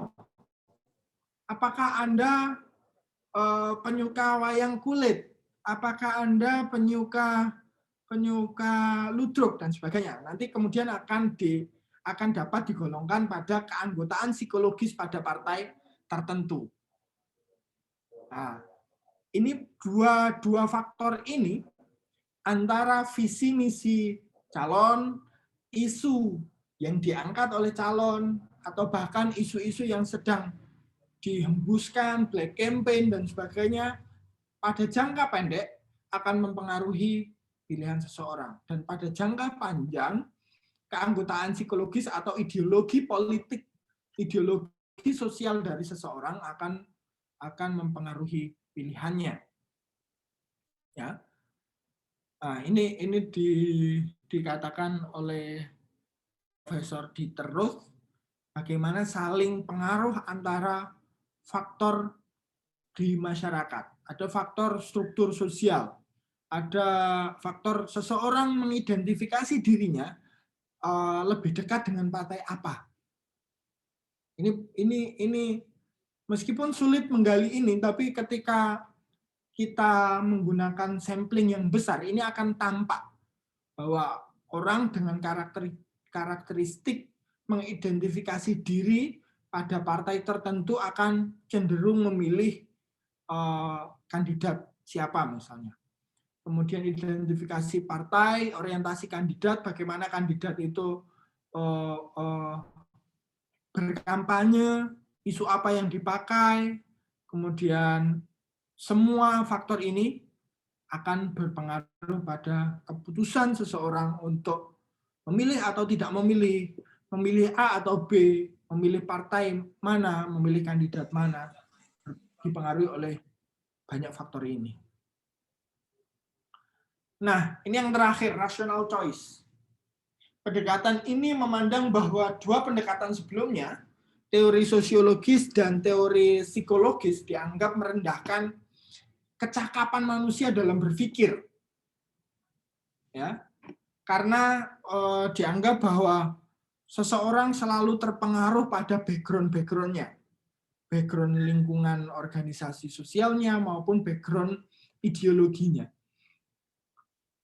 S4: Apakah Anda penyuka wayang kulit? Apakah Anda penyuka ludruk dan sebagainya? Nanti kemudian akan dapat digolongkan pada keanggotaan psikologis pada partai tertentu. Nah, ini dua faktor ini antara visi misi calon, isu yang diangkat oleh calon, atau bahkan isu-isu yang sedang dihembuskan, black campaign, dan sebagainya, pada jangka pendek akan mempengaruhi pilihan seseorang. Dan pada jangka panjang, keanggotaan psikologis atau ideologi politik, ideologi sosial dari seseorang akan mempengaruhi pilihannya. Ya. Nah, ini dikatakan oleh Profesor Dieter Roth, bagaimana saling pengaruh antara faktor di masyarakat. Ada faktor struktur sosial, ada faktor seseorang mengidentifikasi dirinya lebih dekat dengan partai apa. Ini meskipun sulit menggali ini, tapi ketika kita menggunakan sampling yang besar, ini akan tampak bahwa orang dengan karakteristik mengidentifikasi diri pada partai tertentu akan cenderung memilih kandidat siapa misalnya. Kemudian identifikasi partai, orientasi kandidat, bagaimana kandidat itu berkampanye, isu apa yang dipakai, kemudian semua faktor ini akan berpengaruh pada keputusan seseorang untuk memilih atau tidak memilih A atau B, memilih partai mana, memilih kandidat mana, dipengaruhi oleh banyak faktor ini. Nah, ini yang terakhir, rational choice. Pendekatan ini memandang bahwa dua pendekatan sebelumnya, teori sosiologis dan teori psikologis, dianggap merendahkan kecakapan manusia dalam berpikir. Ya, karena dianggap bahwa seseorang selalu terpengaruh pada background-nya, background lingkungan organisasi sosialnya maupun background ideologinya.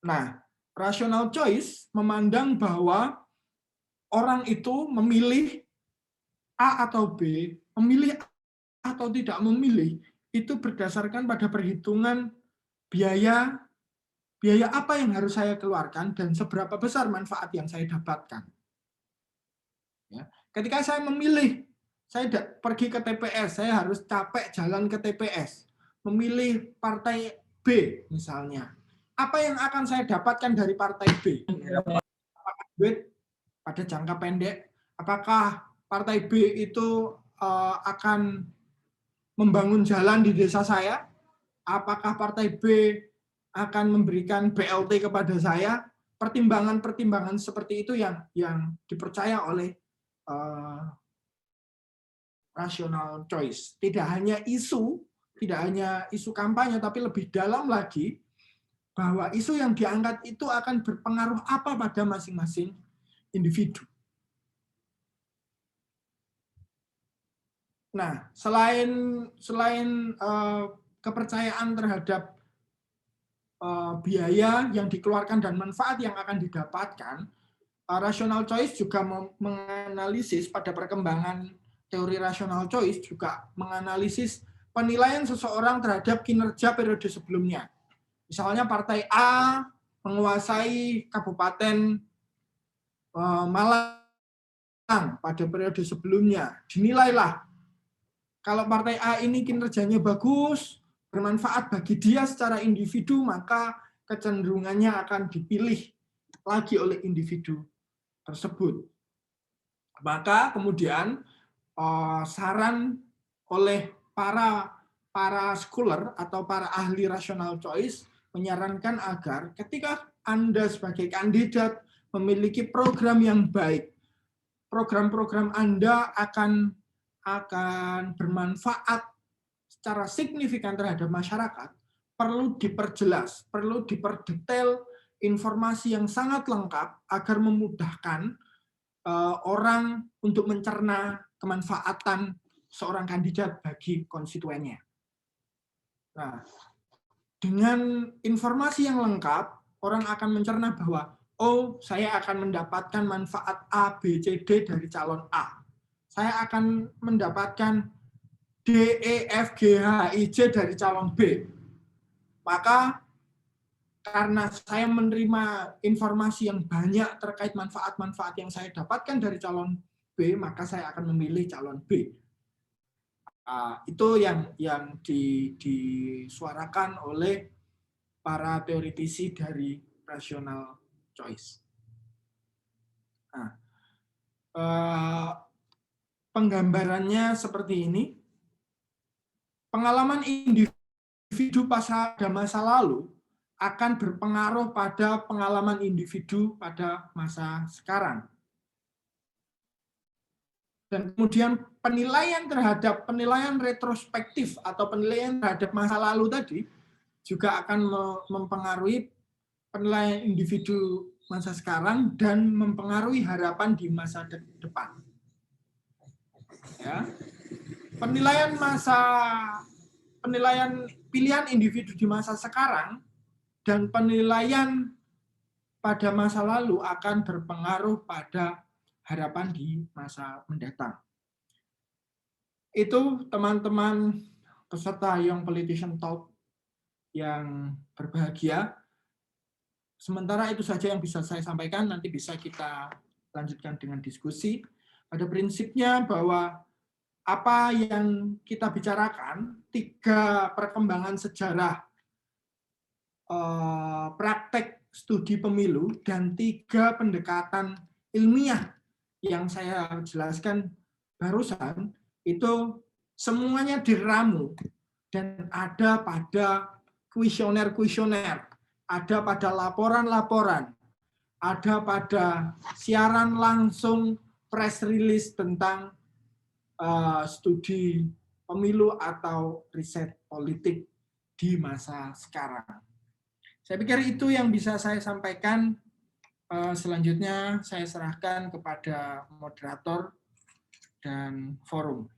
S4: Nah, rational choice memandang bahwa orang itu memilih A atau B, memilih atau tidak memilih, itu berdasarkan pada perhitungan biaya apa yang harus saya keluarkan dan seberapa besar manfaat yang saya dapatkan. Ya. Ketika saya memilih, saya pergi ke TPS, saya harus capek jalan ke TPS, memilih partai B misalnya. Apa yang akan saya dapatkan dari partai B? Apakah duit pada jangka pendek? Apakah partai B itu akan membangun jalan di desa saya? Apakah partai B akan memberikan BLT kepada saya? Pertimbangan-pertimbangan seperti itu yang dipercaya oleh rational choice. Tidak hanya isu kampanye, tapi lebih dalam lagi bahwa isu yang diangkat itu akan berpengaruh apa pada masing-masing individu. Nah, selain kepercayaan terhadap biaya yang dikeluarkan dan manfaat yang akan didapatkan, rational choice juga menganalisis pada perkembangan teori rational choice juga menganalisis penilaian seseorang terhadap kinerja periode sebelumnya. Misalnya partai A menguasai Kabupaten Malang pada periode sebelumnya. Dinilailah kalau partai A ini kinerjanya bagus, bermanfaat bagi dia secara individu, maka kecenderungannya akan dipilih lagi oleh individu tersebut. Maka kemudian saran oleh para scholar atau para ahli rational choice menyarankan agar ketika Anda sebagai kandidat memiliki program yang baik, program-program Anda akan bermanfaat secara signifikan terhadap masyarakat, perlu diperjelas, perlu diperdetail informasi yang sangat lengkap agar memudahkan orang untuk mencerna kemanfaatan seorang kandidat bagi konstituennya. Nah, dengan informasi yang lengkap, orang akan mencerna bahwa, oh, saya akan mendapatkan manfaat A, B, C, D dari calon A. Saya akan mendapatkan D, E, F, G, H, I, J dari calon B. Maka, karena saya menerima informasi yang banyak terkait manfaat-manfaat yang saya dapatkan dari calon B, maka saya akan memilih calon B. Itu yang disuarakan oleh para teoritisi dari rational choice. Nah, penggambarannya seperti ini. Pengalaman individu pada masa lalu akan berpengaruh pada pengalaman individu pada masa sekarang. Dan kemudian penilaian retrospektif atau penilaian terhadap masa lalu tadi juga akan mempengaruhi penilaian individu masa sekarang dan mempengaruhi harapan di masa depan. Ya. Penilaian pilihan individu di masa sekarang dan penilaian pada masa lalu akan berpengaruh pada harapan di masa mendatang. Itu teman-teman peserta Young Politician Talk yang berbahagia. Sementara itu saja yang bisa saya sampaikan, nanti bisa kita lanjutkan dengan diskusi. Pada prinsipnya bahwa apa yang kita bicarakan, 3 perkembangan sejarah praktek studi pemilu dan 3 pendekatan ilmiah yang saya jelaskan barusan, itu semuanya diramu dan ada pada kuesioner-kuesioner, ada pada laporan-laporan, ada pada siaran langsung press release tentang studi pemilu atau riset politik di masa sekarang. Saya pikir itu yang bisa saya sampaikan. Selanjutnya saya serahkan kepada moderator dan forum.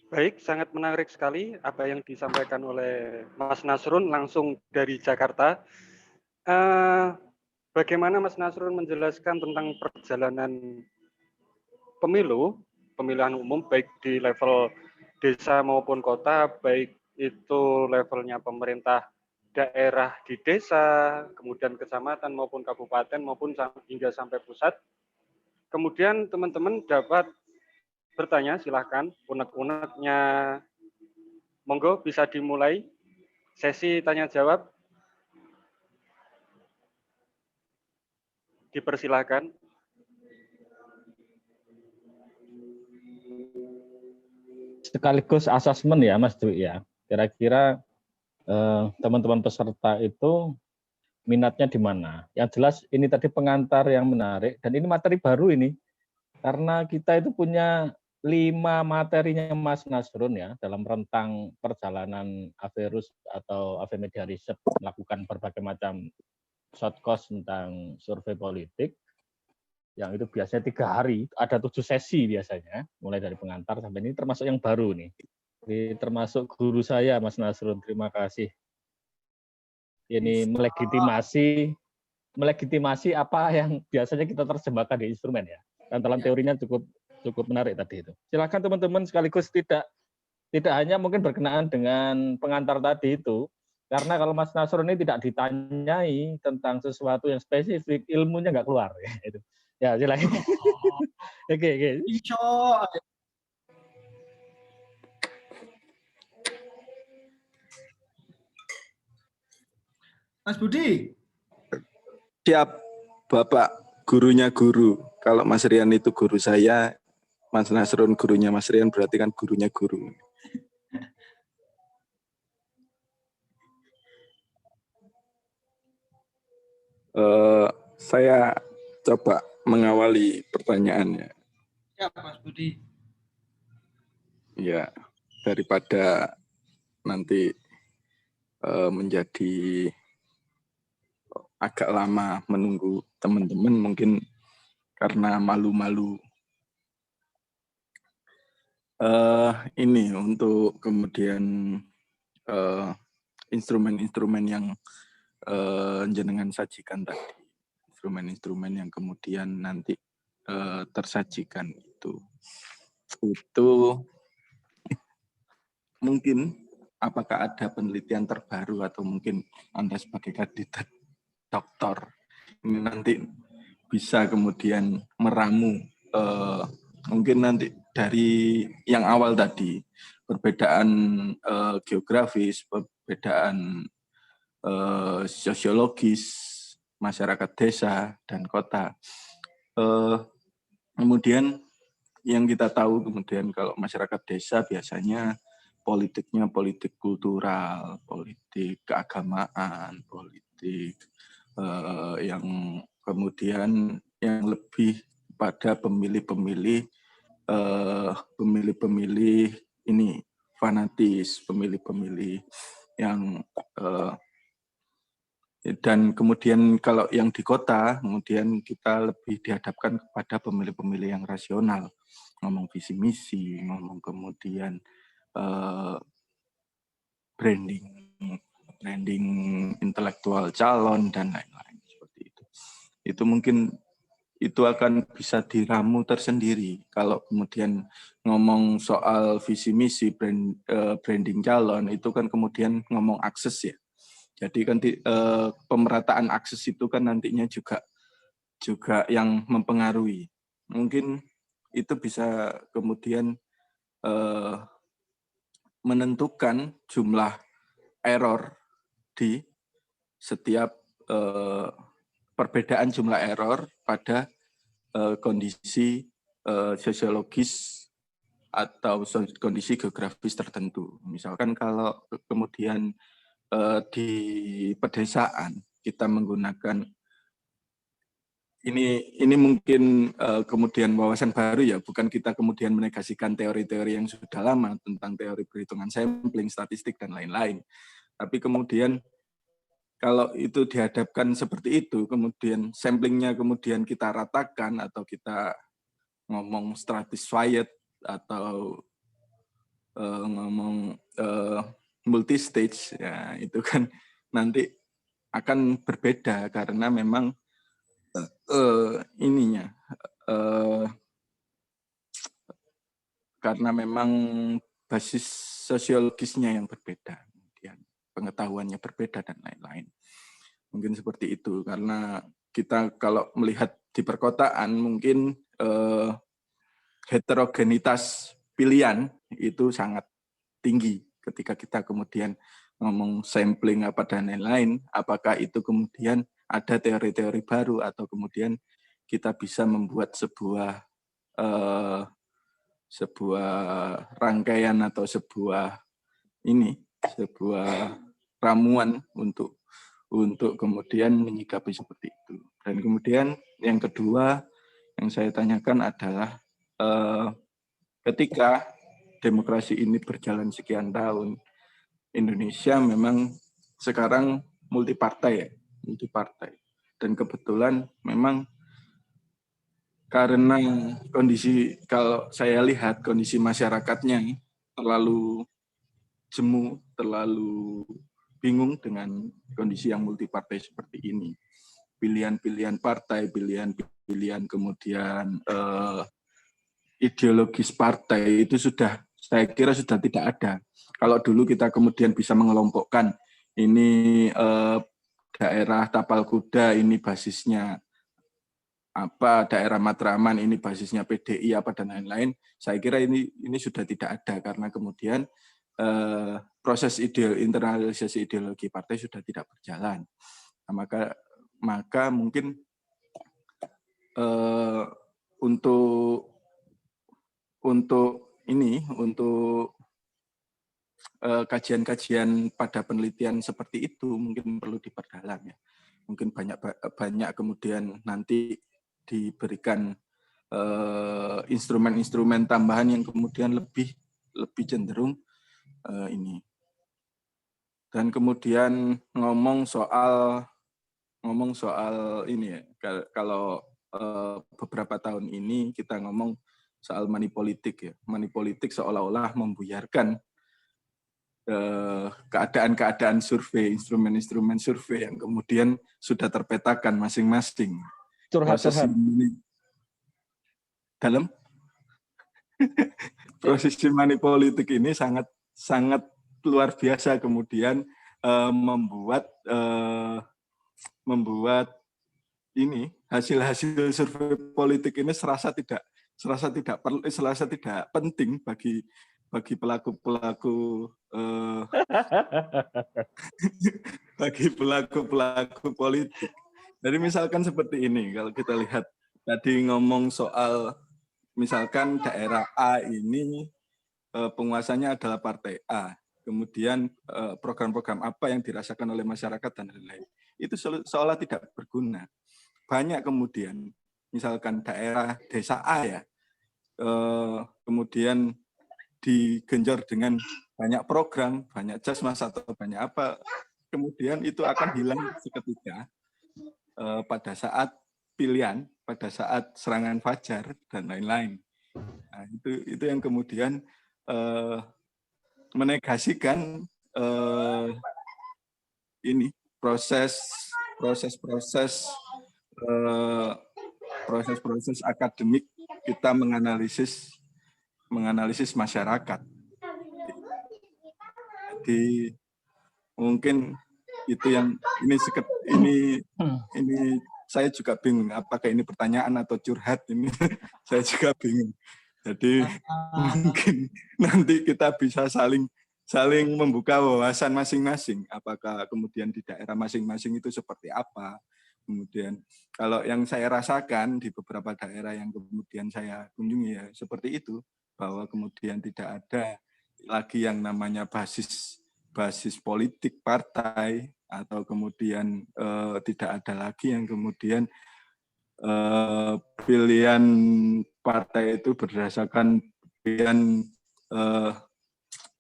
S1: Baik, sangat menarik sekali apa yang disampaikan oleh Mas Nasrun langsung dari Jakarta. Bagaimana Mas Nasrun menjelaskan tentang perjalanan pemilihan umum baik di level desa maupun kota, baik itu levelnya pemerintah daerah di desa, kemudian kecamatan maupun kabupaten maupun hingga sampai pusat. Kemudian teman-teman dapat bertanya, silahkan unek-uneknya, monggo bisa dimulai sesi tanya jawab, dipersilahkan.
S2: Sekaligus asesmen ya Mas Dwi ya. Kira-kira teman-teman peserta itu minatnya di mana? Yang jelas ini tadi pengantar yang menarik dan ini materi baru ini. Karena kita itu punya 5 materinya Mas Nasrun ya dalam rentang perjalanan Averus atau AV Media Research melakukan berbagai macam short course tentang survei politik yang itu biasanya 3 hari, ada 7 sesi biasanya, mulai dari pengantar sampai ini termasuk yang baru nih. Jadi termasuk guru saya Mas Nasrun, terima kasih. Ini melegitimasi apa yang biasanya kita terjemahkan di instrumen ya. Dan dalam teorinya cukup menarik tadi itu. Silakan teman-teman sekaligus tidak hanya mungkin berkenaan dengan pengantar tadi itu, karena kalau Mas Nasrun ini tidak ditanyai tentang sesuatu yang spesifik, ilmunya nggak keluar. Itu. Ya, silakan. Oke.
S4: Mas Budi.
S3: Siap, Bapak gurunya guru. Kalau Mas Rian itu guru saya, Mas Nasrun gurunya Mas Rian, berarti kan gurunya guru. Saya coba mengawali pertanyaannya.
S4: Ya, Mas Budi.
S3: Ya, daripada nanti menjadi agak lama menunggu teman-teman, mungkin karena malu-malu. Ini untuk kemudian instrumen-instrumen yang jenengan sajikan tadi, instrumen-instrumen yang kemudian nanti tersajikan itu mungkin apakah ada penelitian terbaru atau mungkin Anda sebagai kandidat doktor ini nanti bisa kemudian meramu mungkin nanti dari yang awal tadi perbedaan geografis, perbedaan sosiologis masyarakat desa dan kota. Kemudian yang kita tahu kemudian kalau masyarakat desa biasanya politiknya politik kultural, politik keagamaan, politik yang kemudian yang lebih pada pemilih-pemilih ini fanatis, pemilih-pemilih yang dan kemudian kalau yang di kota, kemudian kita lebih dihadapkan kepada pemilih-pemilih yang rasional, ngomong visi misi, ngomong kemudian branding intelektual calon dan lain-lain seperti itu. Itu mungkin itu akan bisa diramu tersendiri kalau kemudian ngomong soal visi misi branding calon itu kan kemudian ngomong akses ya. Jadi kan pemerataan akses itu kan nantinya juga yang mempengaruhi. Mungkin itu bisa kemudian menentukan jumlah error di setiap perbedaan jumlah error pada kondisi sosiologis atau kondisi geografis tertentu. Misalkan kalau kemudian di pedesaan kita menggunakan ini mungkin kemudian wawasan baru ya, bukan kita kemudian menegasikan teori-teori yang sudah lama tentang teori perhitungan sampling, statistik dan lain-lain. Tapi kemudian kalau itu dihadapkan seperti itu, kemudian samplingnya kemudian kita ratakan atau kita ngomong stratified atau ngomong multi stage ya, itu kan nanti akan berbeda karena memang karena memang basis sosiologisnya yang berbeda, kemudian pengetahuannya berbeda dan lain-lain. Mungkin seperti itu, karena kita kalau melihat di perkotaan mungkin heterogenitas pilihan itu sangat tinggi ketika kita kemudian ngomong sampling apa dan lain-lain, apakah itu kemudian ada teori-teori baru atau kemudian kita bisa membuat sebuah rangkaian atau sebuah ramuan untuk kemudian menyikapi seperti itu. Dan kemudian yang kedua yang saya tanyakan adalah ketika demokrasi ini berjalan sekian tahun, Indonesia memang sekarang multipartai. Dan kebetulan memang karena kondisi, kalau saya lihat kondisi masyarakatnya terlalu jemu, terlalu bingung dengan kondisi yang multipartai seperti ini. Pilihan-pilihan partai, pilihan-pilihan kemudian ideologis partai itu saya kira sudah tidak ada. Kalau dulu kita kemudian bisa mengelompokkan ini daerah Tapal Kuda ini basisnya apa, daerah Matraman ini basisnya PDI apa dan lain-lain, saya kira ini sudah tidak ada karena kemudian proses internalisasi ideologi partai sudah tidak berjalan. Nah, maka mungkin untuk kajian-kajian pada penelitian seperti itu mungkin perlu diperdalam ya. Mungkin banyak kemudian nanti diberikan instrumen-instrumen tambahan yang kemudian lebih cenderung ini. Dan kemudian ngomong soal ini ya, kalau beberapa tahun ini kita ngomong soal money politik ya. Money politik seolah-olah membuyarkan keadaan-keadaan survei, instrumen-instrumen survei yang kemudian sudah terpetakan masing-masing. Proses money politik ini sangat luar biasa kemudian membuat ini hasil-hasil survei politik ini serasa tidak penting bagi pelaku-pelaku politik. Jadi misalkan seperti ini, kalau kita lihat tadi ngomong soal misalkan daerah A ini penguasanya adalah partai A, kemudian program-program apa yang dirasakan oleh masyarakat dan lain-lain, itu seolah tidak berguna. Banyak kemudian misalkan daerah desa A ya, kemudian digenjot dengan banyak program, banyak jasmas atau banyak apa, kemudian itu akan hilang seketika pada saat pilihan, pada saat serangan fajar dan lain-lain. Nah, itu yang kemudian menegasikan ini proses akademik kita menganalisis masyarakat. Jadi mungkin itu yang ini saya juga bingung apakah ini pertanyaan atau curhat ini. Saya juga bingung. Jadi mungkin nanti kita bisa saling membuka wawasan masing-masing, apakah kemudian di daerah masing-masing itu seperti apa. Kemudian kalau yang saya rasakan di beberapa daerah yang kemudian saya kunjungi ya seperti itu, bahwa kemudian tidak ada lagi yang namanya basis politik partai, atau kemudian tidak ada lagi yang kemudian pilihan partai itu berdasarkan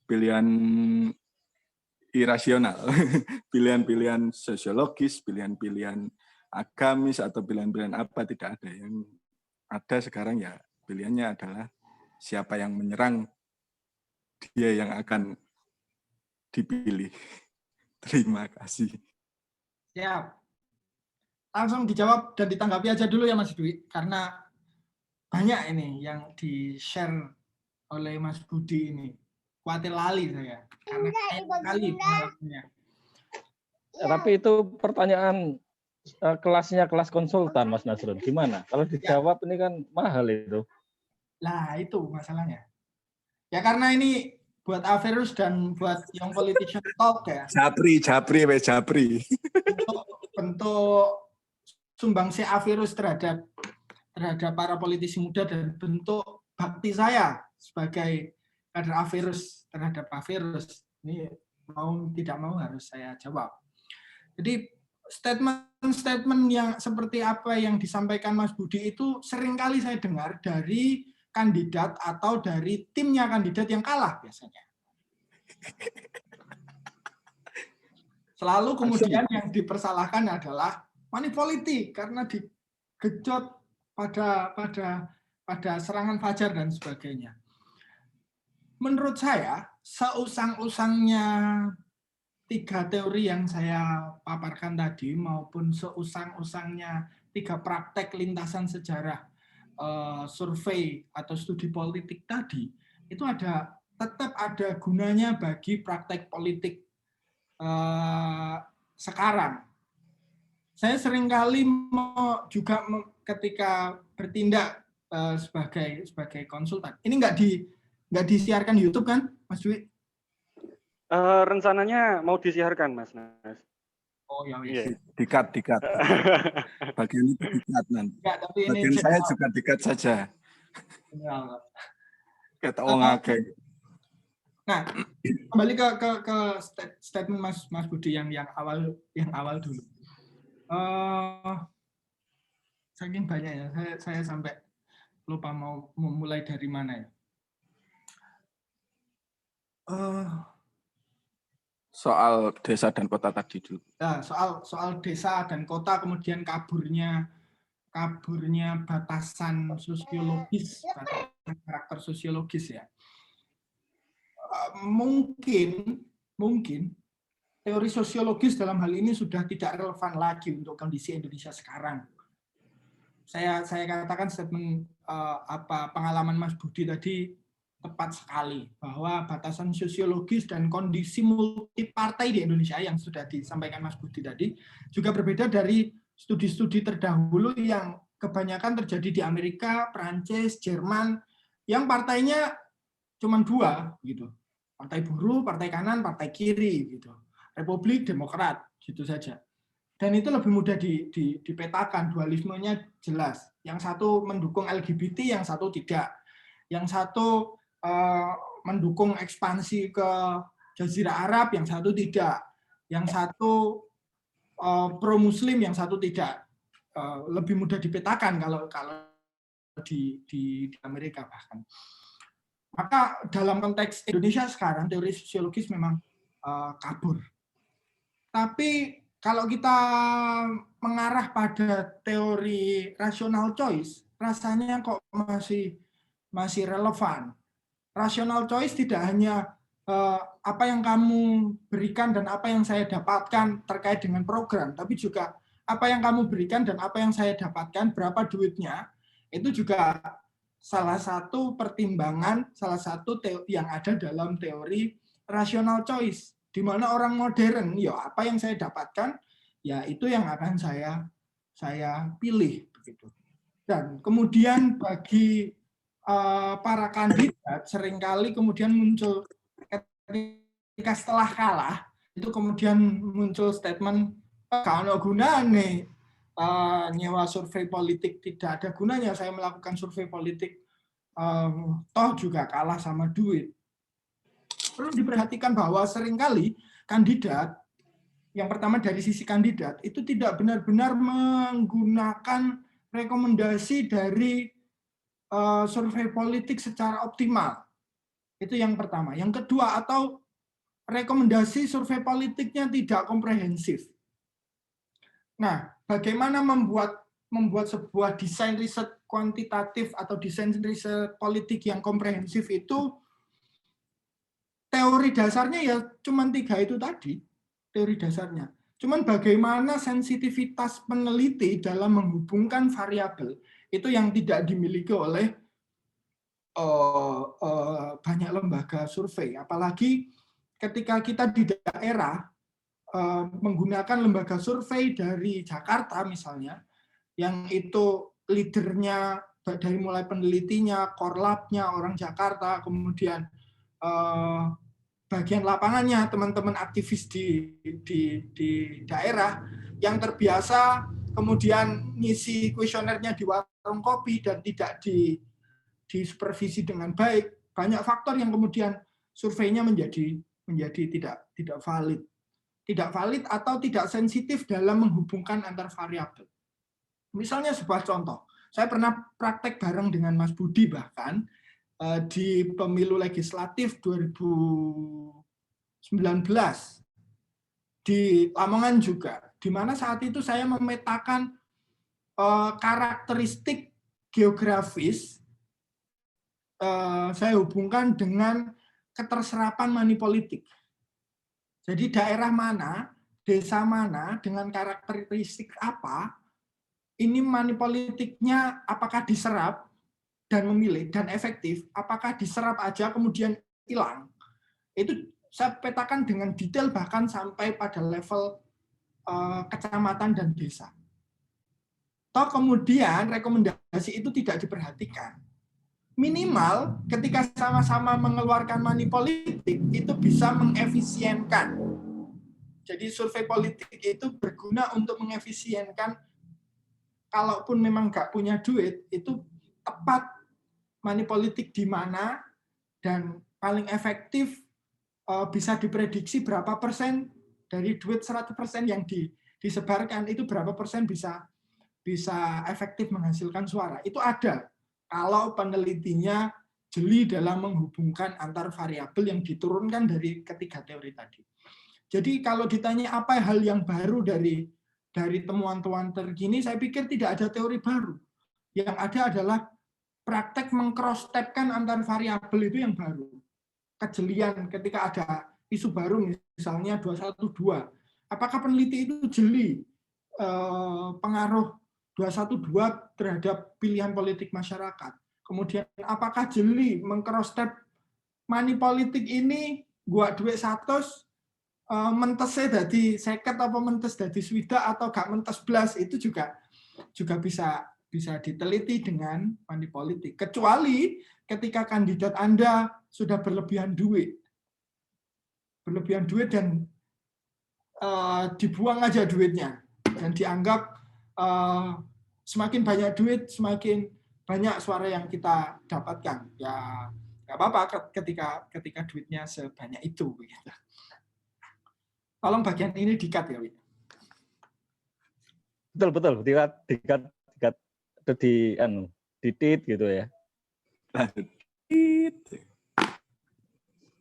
S3: pilihan irasional, pilihan-pilihan sosiologis, pilihan-pilihan agamis atau pilihan-pilihan apa, tidak ada. Yang ada sekarang ya pilihannya adalah siapa yang menyerang dia yang akan dipilih. Terima kasih.
S4: Siap. Langsung dijawab dan ditanggapi aja dulu ya Mas Dwi, karena banyak ini yang di-share oleh Mas Budi ini. Khawatir lali saya, karena kali pengalamannya.
S2: Tapi itu pertanyaan kelasnya kelas konsultan, Mas Nasrun. Gimana? Kalau dijawab ini kan mahal itu.
S4: Lah itu masalahnya. Ya karena ini buat Averus dan buat Young Politician Talk ya.
S3: Japri.
S4: Bentuk sumbangsi Averus terhadap para politisi muda dan bentuk bakti saya sebagai kader Averus terhadap Averus. Ini mau tidak mau harus saya jawab. Jadi statement-statement yang seperti apa yang disampaikan Mas Budi itu seringkali saya dengar dari kandidat atau dari timnya kandidat yang kalah biasanya. Selalu kemudian yang dipersalahkan adalah money politik karena digejot pada serangan fajar dan sebagainya. Menurut saya, seusang-usangnya 3 teori yang saya paparkan tadi maupun seusang-usangnya 3 praktek lintasan sejarah survei atau studi politik tadi, itu tetap ada gunanya bagi praktek politik sekarang. Saya seringkali juga ketika bertindak sebagai konsultan. Ini nggak disiarkan di YouTube kan, Mas Dwi?
S1: Rencananya mau disiarkan, Mas Nas.
S4: Oh ya,
S1: yeah.
S3: Dikat. Bagian itu dikat nanti.
S4: Tapi
S3: bagian
S4: ini
S3: saya juga dikat saja. Kata orang akeh.
S4: Nah, kembali ke statement Mas Budi yang awal dulu. Saking banyaknya, saya sampai lupa mau memulai dari mana ya.
S3: Soal desa dan kota tadi dulu.
S4: Nah, soal desa dan kota, kemudian kaburnya batasan sosiologis, karakter sosiologis ya. Mungkin teori sosiologis dalam hal ini sudah tidak relevan lagi untuk kondisi Indonesia sekarang. Saya katakan statement pengalaman Mas Budi tadi tepat sekali, bahwa batasan sosiologis dan kondisi multipartai di Indonesia yang sudah disampaikan Mas Budi tadi juga berbeda dari studi-studi terdahulu yang kebanyakan terjadi di Amerika, Prancis, Jerman, yang partainya cuma 2 gitu. Partai buruh, partai kanan, partai kiri gitu. Republik, Demokrat, gitu saja. Dan itu lebih mudah dipetakan, dualismenya jelas. Yang satu mendukung LGBT, yang satu tidak. Yang satu mendukung ekspansi ke Jazirah Arab, yang satu tidak. Yang satu pro-Muslim, yang satu tidak. Lebih mudah dipetakan kalau di Amerika bahkan. Maka dalam konteks Indonesia sekarang, teori sosiologis memang kabur. Tapi kalau kita mengarah pada teori rational choice, rasanya kok masih relevan. Rational choice tidak hanya apa yang kamu berikan dan apa yang saya dapatkan terkait dengan program, tapi juga apa yang kamu berikan dan apa yang saya dapatkan, berapa duitnya, itu juga salah satu pertimbangan, salah satu yang ada dalam teori rational choice, di mana orang modern, ya apa yang saya dapatkan, ya itu yang akan saya pilih, begitu. Dan kemudian bagi para kandidat seringkali kemudian muncul ketika setelah kalah itu kemudian muncul statement kalau gunane nyewa survei politik, tidak ada gunanya saya melakukan survei politik, toh juga kalah sama duit. Perlu diperhatikan bahwa seringkali kandidat, yang pertama dari sisi kandidat, itu tidak benar-benar menggunakan rekomendasi dari survei politik secara optimal. Itu yang pertama. Yang kedua, atau rekomendasi survei politiknya tidak komprehensif. Nah, bagaimana membuat sebuah desain riset kuantitatif atau desain riset politik yang komprehensif itu teori dasarnya ya cuman 3 itu tadi, teori dasarnya. Cuman bagaimana sensitivitas peneliti dalam menghubungkan variabel itu yang tidak dimiliki oleh banyak lembaga survei. Apalagi ketika kita di daerah menggunakan lembaga survei dari Jakarta misalnya, yang itu leadernya dari mulai penelitinya, korlapnya orang Jakarta, kemudian bagian lapangannya teman-teman aktivis di daerah yang terbiasa kemudian ngisi kuesionernya di warung kopi dan tidak disupervisi dengan baik, banyak faktor yang kemudian surveinya menjadi tidak valid atau tidak sensitif dalam menghubungkan antar variabel. Misalnya sebuah contoh, saya pernah praktek bareng dengan Mas Budi bahkan di pemilu legislatif 2019 di Lamongan juga, di mana saat itu saya memetakan karakteristik geografis saya hubungkan dengan keterserapan money politik. Jadi daerah mana, desa mana, dengan karakteristik apa, ini money politiknya apakah diserap dan memilih dan efektif, apakah diserap aja kemudian hilang. Itu saya petakan dengan detail bahkan sampai pada level kecamatan dan desa. Toh kemudian rekomendasi itu tidak diperhatikan. Minimal ketika sama-sama mengeluarkan money politik itu bisa mengefisienkan. Jadi survei politik itu berguna untuk mengefisienkan, kalaupun memang nggak punya duit, itu tepat money politik di mana dan paling efektif bisa diprediksi berapa persen dari duit 100% yang disebarkan itu berapa persen bisa efektif menghasilkan suara. Itu ada kalau penelitinya jeli dalam menghubungkan antar variabel yang diturunkan dari ketiga teori tadi. Jadi kalau ditanya apa hal yang baru dari temuan-temuan terkini, saya pikir tidak ada teori baru. Yang ada adalah praktek meng-cross-tab-kan antar variabel itu yang baru. Kejelian ketika ada isu baru misalnya 212. Apakah peneliti itu jeli pengaruh 212 terhadap pilihan politik masyarakat? Kemudian apakah jeli meng-cross-tab money politik ini gua duit 100 mentesnya dari seket apa mentes dari swida atau gak mentes blas, itu juga bisa diteliti dengan money politik. Kecuali ketika kandidat Anda sudah berlebihan duit dan dibuang aja duitnya dan dianggap semakin banyak duit semakin banyak suara yang kita dapatkan. Ya nggak apa-apa ketika duitnya sebanyak itu. Tolong bagian ini di-cut ya, Wi.
S2: Betul, di-cut itu di-tit gitu ya.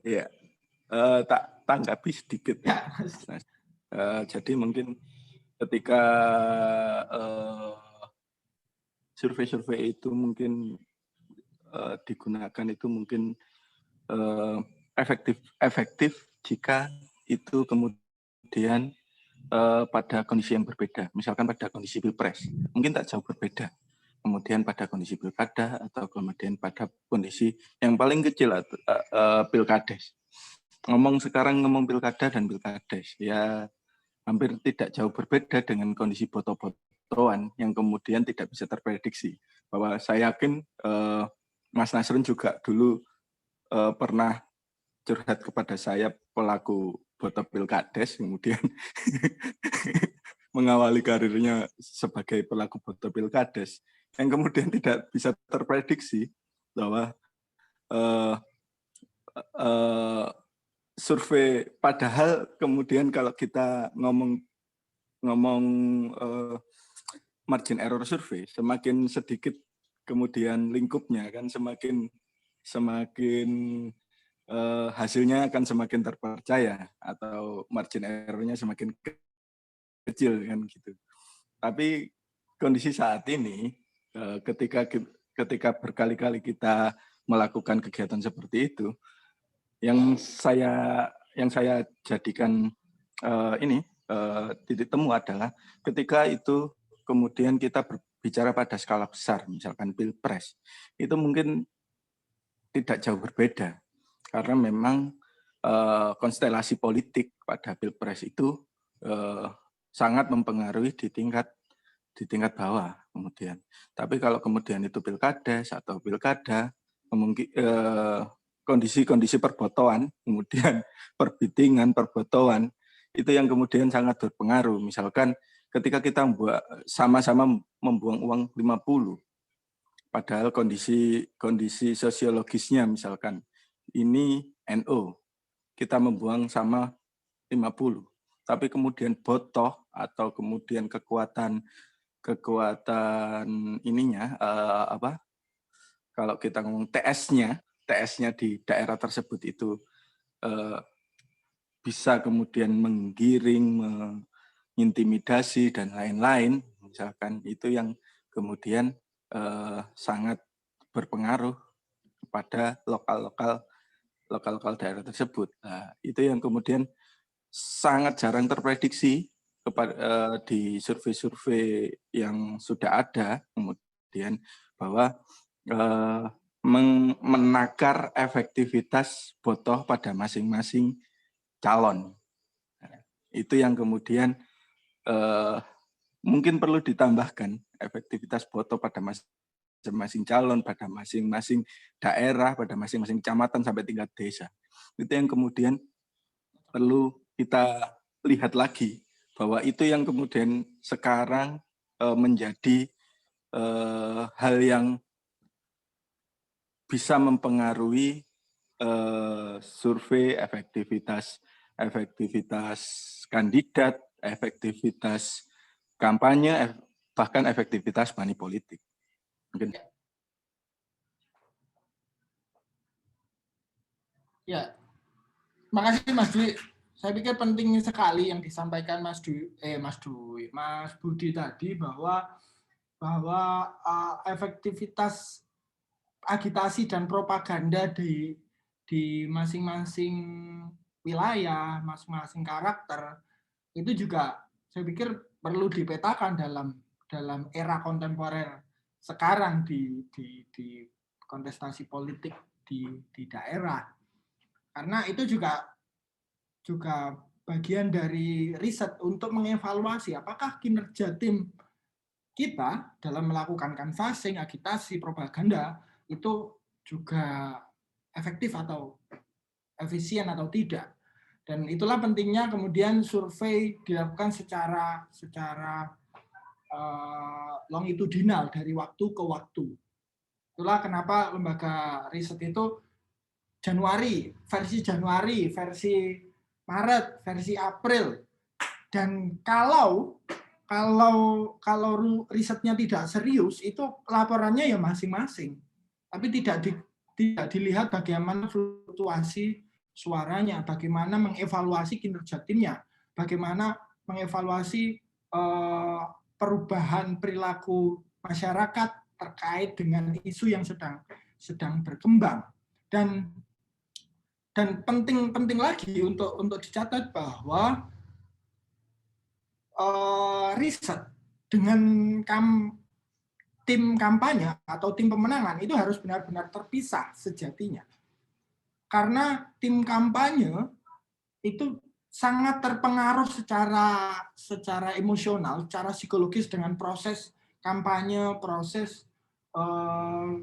S3: Iya, tak tanggapi sedikit.
S4: Ya.
S3: Jadi mungkin ketika survei-survei itu mungkin digunakan itu mungkin efektif jika itu kemudian pada kondisi yang berbeda. Misalkan pada kondisi pilpres, mungkin tak jauh berbeda. Kemudian pada kondisi pilkada atau kemudian pada kondisi yang paling kecil pilkades. Sekarang ngomong pilkada dan pilkades, ya hampir tidak jauh berbeda dengan kondisi foto-fotoan yang kemudian tidak bisa terprediksi. Bahwa saya yakin Mas Nasrun juga dulu pernah curhat kepada saya, pelaku foto pilkades, kemudian mengawali karirnya sebagai pelaku foto pilkades, yang kemudian tidak bisa terprediksi bahwa survei, padahal kemudian kalau kita ngomong margin error survei, semakin sedikit kemudian lingkupnya kan semakin hasilnya akan semakin terpercaya atau margin errornya semakin kecil kan gitu. Tapi kondisi saat ini ketika berkali-kali kita melakukan kegiatan seperti itu, yang saya jadikan titik temu adalah ketika itu kemudian kita berbicara pada skala besar, misalkan Pilpres, itu mungkin tidak jauh berbeda karena memang konstelasi politik pada Pilpres itu sangat mempengaruhi di tingkat bawah kemudian. Tapi kalau kemudian itu pilkades atau pilkada, kondisi-kondisi perbotoan, kemudian perbitingan, perbotoan, itu yang kemudian sangat berpengaruh. Misalkan ketika kita sama-sama membuang uang 50, padahal kondisi sosiologisnya misalkan ini NO, kita membuang sama 50. Tapi kemudian botoh atau kemudian kekuatan ininya kalau kita ngomong TS-nya di daerah tersebut itu bisa kemudian menggiring, mengintimidasi dan lain-lain, misalkan itu yang kemudian sangat berpengaruh pada lokal daerah tersebut. Nah, itu yang kemudian sangat jarang terprediksi di survei-survei yang sudah ada, kemudian bahwa menakar efektivitas botoh pada masing-masing calon. Itu yang kemudian mungkin perlu ditambahkan efektivitas botoh pada masing-masing calon, pada masing-masing daerah, pada masing-masing kecamatan sampai tingkat desa. Itu yang kemudian perlu kita lihat lagi, bahwa itu yang kemudian sekarang menjadi hal yang bisa mempengaruhi survei efektivitas kandidat, efektivitas kampanye, bahkan efektivitas money politik. Mungkin.
S4: Ya, makasih Mas Dwi. Saya pikir penting sekali yang disampaikan Mas Budi tadi bahwa efektivitas agitasi dan propaganda di masing-masing wilayah, masing-masing karakter itu juga saya pikir perlu dipetakan dalam era kontemporer sekarang di kontestasi politik di daerah. Karena itu juga bagian dari riset untuk mengevaluasi apakah kinerja tim kita dalam melakukan canvassing, agitasi, propaganda itu juga efektif atau efisien atau tidak. Dan itulah pentingnya kemudian survei dilakukan secara longitudinal dari waktu ke waktu. Itulah kenapa lembaga riset itu versi Januari, versi Maret, versi April. Dan kalau risetnya tidak serius, itu laporannya ya masing-masing. Tapi tidak dilihat bagaimana fluktuasi suaranya, bagaimana mengevaluasi kinerja timnya, bagaimana mengevaluasi perubahan perilaku masyarakat terkait dengan isu yang sedang berkembang. Dan penting lagi untuk dicatat bahwa riset dengan tim kampanye atau tim pemenangan itu harus benar-benar terpisah sejatinya. Karena tim kampanye itu sangat terpengaruh secara emosional, secara psikologis dengan proses kampanye, proses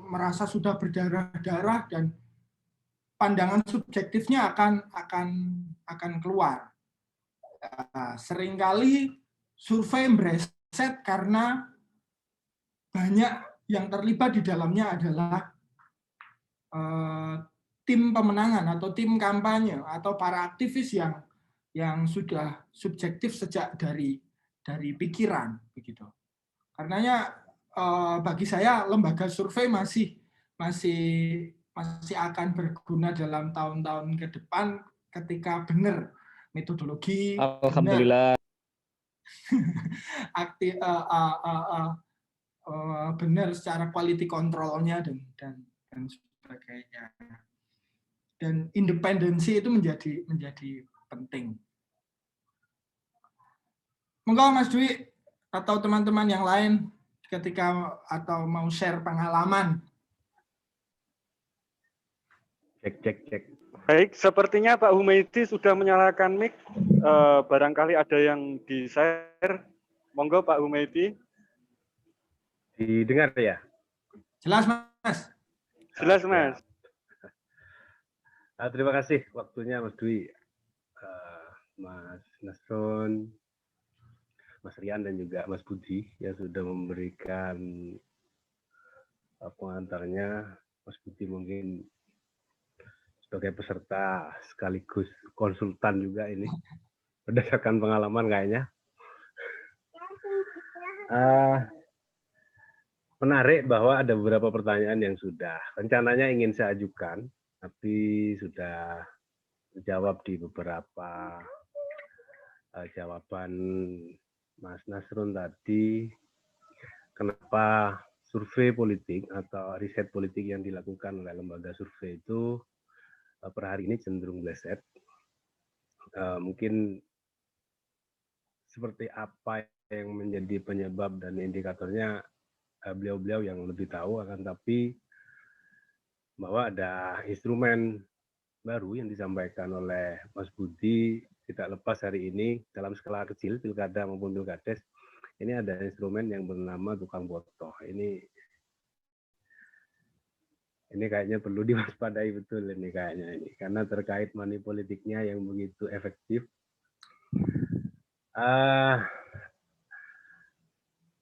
S4: merasa sudah berdarah-darah dan pandangan subjektifnya akan keluar. Seringkali survei meleset karena banyak yang terlibat di dalamnya adalah tim pemenangan atau tim kampanye atau para aktivis yang sudah subjektif sejak dari pikiran begitu. Karenanya bagi saya lembaga survei masih akan berguna dalam tahun-tahun ke depan ketika benar metodologi,
S2: alhamdulillah
S4: benar secara quality control-nya dan sebagainya. dan independensi itu menjadi penting. Monggo Mas Dwi atau teman-teman yang lain ketika atau mau share pengalaman.
S5: Cek.
S1: Baik, sepertinya Pak Humaydi sudah menyalakan mic. Barangkali ada yang di-share. Monggo Pak Humaydi.
S5: Didengar ya?
S4: Jelas Mas?
S1: Jelas Mas.
S5: Terima kasih waktunya Mas Dwi, Mas Nasron, Mas Rian dan juga Mas Budi yang sudah memberikan pengantarnya. Mas Budi mungkin sebagai peserta sekaligus konsultan juga ini berdasarkan pengalaman kayaknya. Menarik bahwa ada beberapa pertanyaan yang sudah rencananya ingin saya ajukan, tapi sudah dijawab di beberapa jawaban Mas Nasrun tadi. Kenapa survei politik atau riset politik yang dilakukan oleh lembaga survei itu per hari ini cenderung meleset. Mungkin seperti apa yang menjadi penyebab dan indikatornya beliau-beliau yang lebih tahu, akan tapi bahwa ada instrumen baru yang disampaikan oleh Mas Budi tidak lepas hari ini dalam skala kecil pilkada maupun pilkades, ini ada instrumen yang bernama tukang foto. Ini kayaknya perlu diwaspadai betul ini kayaknya ini karena terkait money politiknya yang begitu efektif.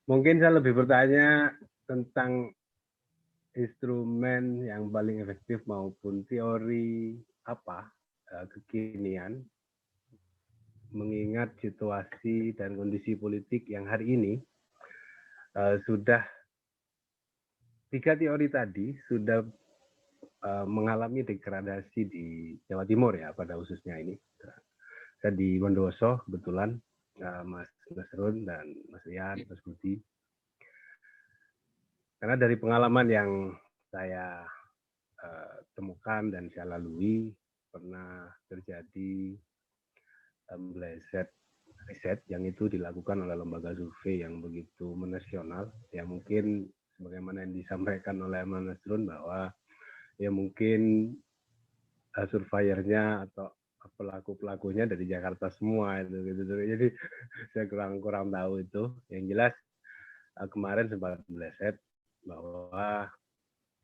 S5: Mungkin saya lebih bertanya tentang instrumen yang paling efektif maupun teori apa kekinian mengingat situasi dan kondisi politik yang hari ini sudah 3 teori tadi sudah mengalami degradasi di Jawa Timur ya pada khususnya ini. Saya di Bondowoso kebetulan Mas Nasrun dan Mas Rian, Mas Budi. Karena dari pengalaman yang saya temukan dan saya lalui, pernah terjadi meleset riset yang itu dilakukan oleh lembaga survei yang begitu menasional, yang mungkin sebagaimana yang disampaikan oleh Mas Nasrun bahwa ya mungkin surveyornya atau pelaku-pelakunya dari Jakarta semua itu gitu. Jadi saya kurang tahu itu. Yang jelas kemarin sempat meleset bahwa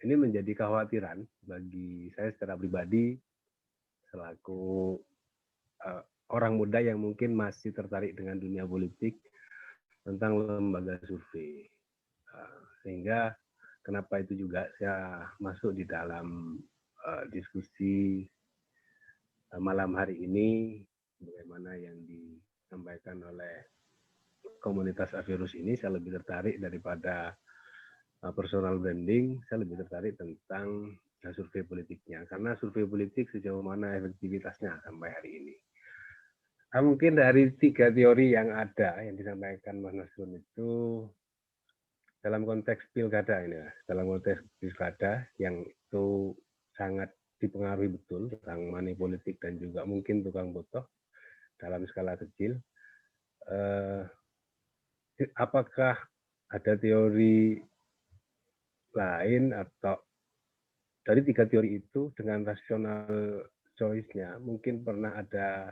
S5: ini menjadi kekhawatiran bagi saya secara pribadi selaku orang muda yang mungkin masih tertarik dengan dunia politik tentang lembaga survei. Sehingga kenapa itu juga saya masuk di dalam diskusi malam hari ini, bagaimana yang disampaikan oleh komunitas Avirus ini, saya lebih tertarik daripada personal branding, saya lebih tertarik tentang survei politiknya. Karena survei politik sejauh mana efektivitasnya sampai hari ini. Mungkin dari 3 teori yang ada, yang disampaikan Mas Nasrun itu, dalam konteks pilkada ini, dalam konteks pilkada yang itu sangat dipengaruhi betul tentang money politik dan juga mungkin tukang foto dalam skala kecil. Apakah ada teori lain atau dari 3 teori itu dengan rasional choice-nya mungkin pernah ada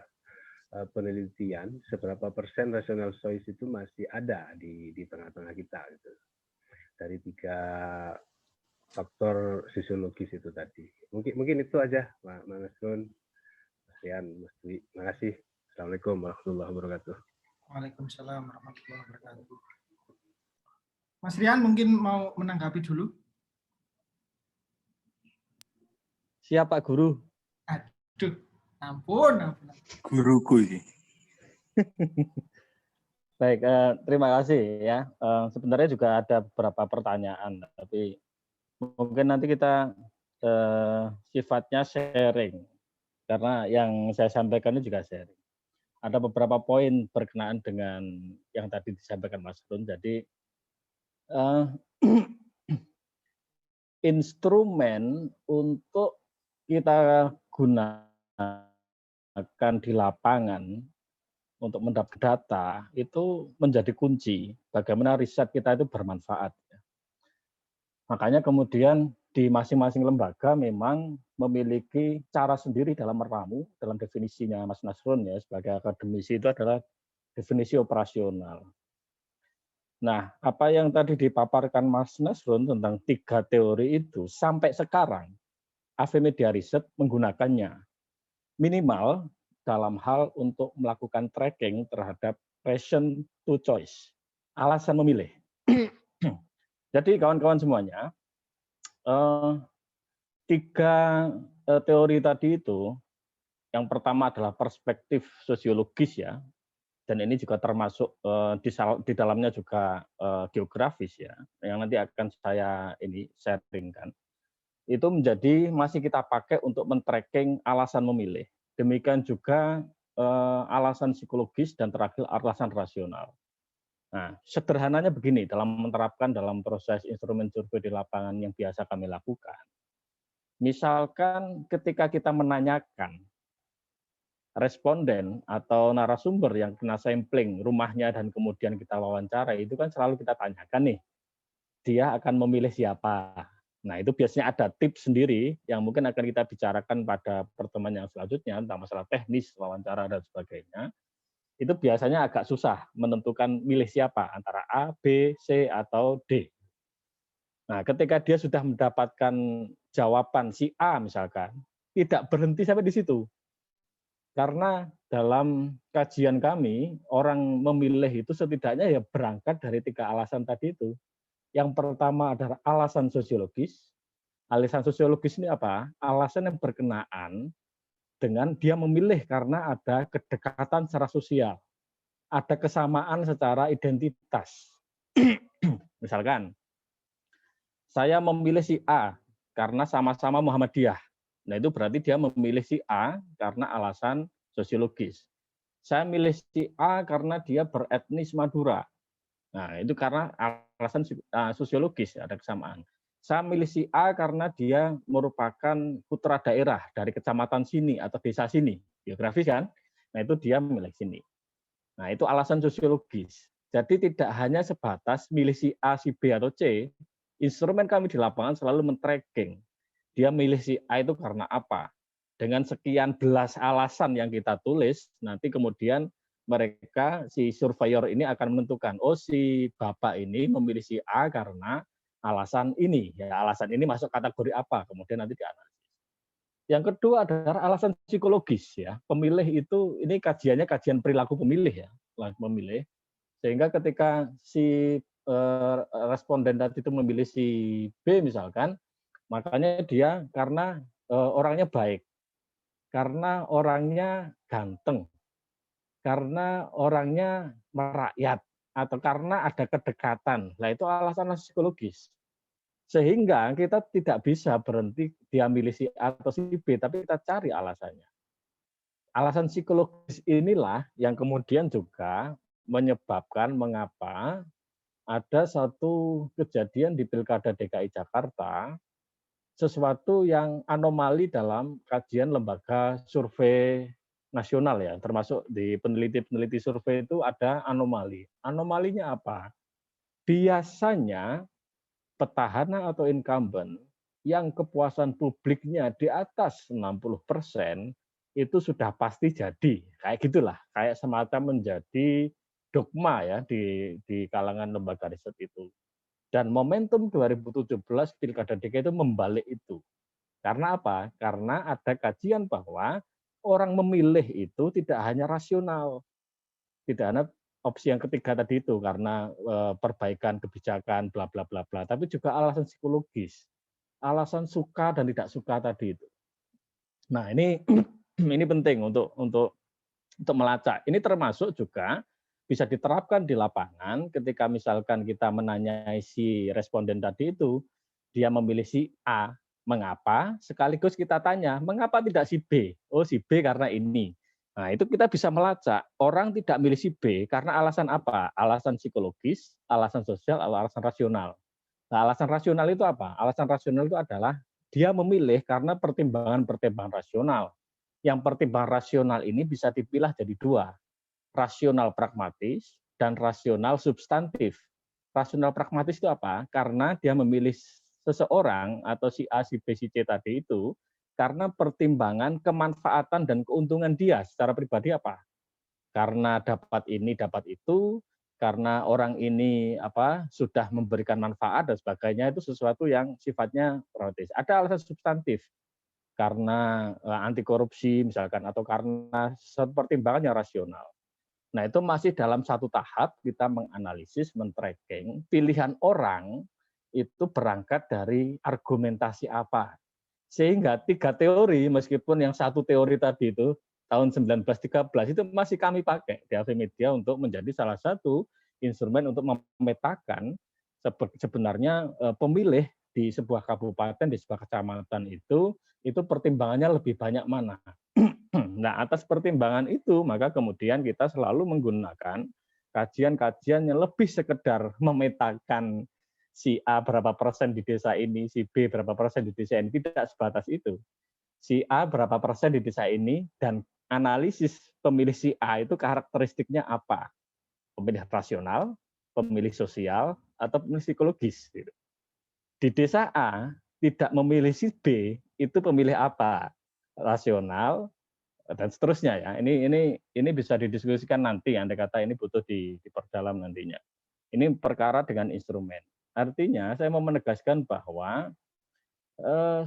S5: penelitian seberapa persen rasional choice itu masih ada di tengah-tengah kita gitu. Dari 3 faktor sosiologis itu tadi. Mungkin itu aja, Mas Nasrun, Mas Rian, Mas Dwi. Terima kasih. Assalamualaikum warahmatullahi wabarakatuh.
S4: Waalaikumsalam warahmatullahi wabarakatuh. Mas Rian mungkin mau menanggapi dulu.
S2: Siap Pak Guru.
S4: Aduh, ampun.
S3: Guruku ini.
S2: Baik, terima kasih ya. Sebenarnya juga ada beberapa pertanyaan, tapi mungkin nanti kita sifatnya sharing, karena yang saya sampaikan ini juga sharing. Ada beberapa poin berkenaan dengan yang tadi disampaikan Mas Run. Jadi instrumen untuk kita gunakan di lapangan untuk mendapat data itu menjadi kunci bagaimana riset kita itu bermanfaat. Makanya kemudian di masing-masing lembaga memang memiliki cara sendiri dalam meramu, dalam definisinya Mas Nasrun ya sebagai akademisi itu adalah definisi operasional. Nah, apa yang tadi dipaparkan Mas Nasrun tentang 3 teori itu sampai sekarang AVMedia Riset menggunakannya minimal dalam hal untuk melakukan tracking terhadap reason to choice, alasan memilih. Jadi kawan-kawan semuanya, 3 teori tadi itu, yang pertama adalah perspektif sosiologis ya, dan ini juga termasuk di dalamnya juga geografis ya, yang nanti akan saya ini sharingkan. Itu masih kita pakai untuk men-tracking alasan memilih. Demikian juga alasan psikologis dan terakhir alasan rasional. Nah, sederhananya begini dalam menerapkan dalam proses instrumen survei di lapangan yang biasa kami lakukan. Misalkan ketika kita menanyakan responden atau narasumber yang kena sampling rumahnya dan kemudian kita wawancara, itu kan selalu kita tanyakan nih, dia akan memilih siapa. Nah, itu biasanya ada tips sendiri yang mungkin akan kita bicarakan pada pertemuan yang selanjutnya tentang masalah teknis, wawancara, dan sebagainya. Itu biasanya agak susah menentukan milih siapa, antara A, B, C, atau D. Nah, ketika dia sudah mendapatkan jawaban si A misalkan, tidak berhenti sampai di situ. Karena dalam kajian kami, orang memilih itu setidaknya ya berangkat dari 3 alasan tadi itu. Yang pertama adalah alasan sosiologis. Alasan sosiologis ini apa? Alasan yang berkenaan dengan dia memilih karena ada kedekatan secara sosial, ada kesamaan secara identitas. Misalkan, saya memilih si A karena sama-sama Muhammadiyah. Nah, itu berarti dia memilih si A karena alasan sosiologis. Saya milih si A karena dia beretnis Madura. Nah, itu karena alasan sosiologis, ada kesamaan. Saya milih si A karena dia merupakan putra daerah dari kecamatan sini atau desa sini, geografis kan? Nah, itu dia milih sini. Nah, itu alasan sosiologis. Jadi tidak hanya sebatas milih si A, si B, atau C, instrumen kami di lapangan selalu men-tracking. Dia milih si A itu karena apa? Dengan sekian belas alasan yang kita tulis, nanti kemudian mereka, si surveyor ini akan menentukan, oh si bapak ini memilih si A karena alasan ini. Ya, alasan ini masuk kategori apa? Kemudian nanti dianalisis. Yang kedua adalah alasan psikologis ya. Pemilih itu ini kajiannya kajian perilaku pemilih ya, memilih. Sehingga ketika si responden tadi itu memilih si B misalkan, makanya dia karena orangnya baik, karena orangnya ganteng, karena orangnya merakyat, atau karena ada kedekatan. Nah, itu alasan psikologis. Sehingga kita tidak bisa berhenti dia milih si A atau si B, tapi kita cari alasannya. Alasan psikologis inilah yang kemudian juga menyebabkan mengapa ada satu kejadian di Pilkada DKI Jakarta, sesuatu yang anomali dalam kajian lembaga survei nasional ya, termasuk di peneliti-peneliti survei itu ada anomali. Anomalinya apa? Biasanya petahana atau incumbent yang kepuasan publiknya di atas 60% itu sudah pasti jadi. Kayak gitulah, kayak semacam menjadi dogma ya di kalangan lembaga riset itu. Dan momentum 2017 Pilkada DKI itu membalik itu. Karena apa? Karena ada kajian bahwa orang memilih itu tidak hanya rasional, tidak hanya opsi yang ketiga tadi itu karena perbaikan kebijakan bla bla bla bla, tapi juga alasan psikologis, alasan suka dan tidak suka tadi itu. Nah, ini penting untuk melacak. Ini termasuk juga bisa diterapkan di lapangan ketika misalkan kita menanyai si responden tadi itu, dia memilih si A, mengapa? Sekaligus kita tanya, mengapa tidak si B? Oh, si B karena ini. Nah, itu kita bisa melacak. Orang tidak milih si B karena alasan apa? Alasan psikologis, alasan sosial, atau alasan rasional. Nah, alasan rasional itu apa? Alasan rasional itu adalah dia memilih karena pertimbangan-pertimbangan rasional. Yang pertimbangan rasional ini bisa dipilah jadi dua, rasional pragmatis dan rasional substantif. Rasional pragmatis itu apa? Karena dia memilih seseorang atau si A, si B, si C tadi itu karena pertimbangan kemanfaatan dan keuntungan dia secara pribadi apa? Karena dapat ini, dapat itu, karena orang ini sudah memberikan manfaat dan sebagainya, itu sesuatu yang sifatnya pragmatis. Ada alasan substantif karena anti korupsi misalkan, atau karena pertimbangan yang rasional. Nah, itu masih dalam satu tahap kita menganalisis, men-tracking pilihan orang itu berangkat dari argumentasi apa. Sehingga 3 teori, meskipun yang satu teori tadi itu tahun 1913 itu masih kami pakai di AVMedia untuk menjadi salah satu instrumen untuk memetakan sebenarnya pemilih di sebuah kabupaten, di sebuah kecamatan itu pertimbangannya lebih banyak mana. Nah, atas pertimbangan itu, maka kemudian kita selalu menggunakan kajian-kajian yang lebih sekedar memetakan si A berapa persen di desa ini, si B berapa persen di desa ini, tidak sebatas itu. Si A berapa persen di desa ini, dan analisis pemilih si A itu karakteristiknya apa? Pemilih rasional, pemilih sosial, atau pemilih psikologis. Di desa A, tidak memilih si B, itu pemilih apa? Rasional, dan seterusnya ya. Ini bisa didiskusikan nanti, andai kata ini butuh diperdalam nantinya. Ini perkara dengan instrumen. Artinya saya mau menegaskan bahwa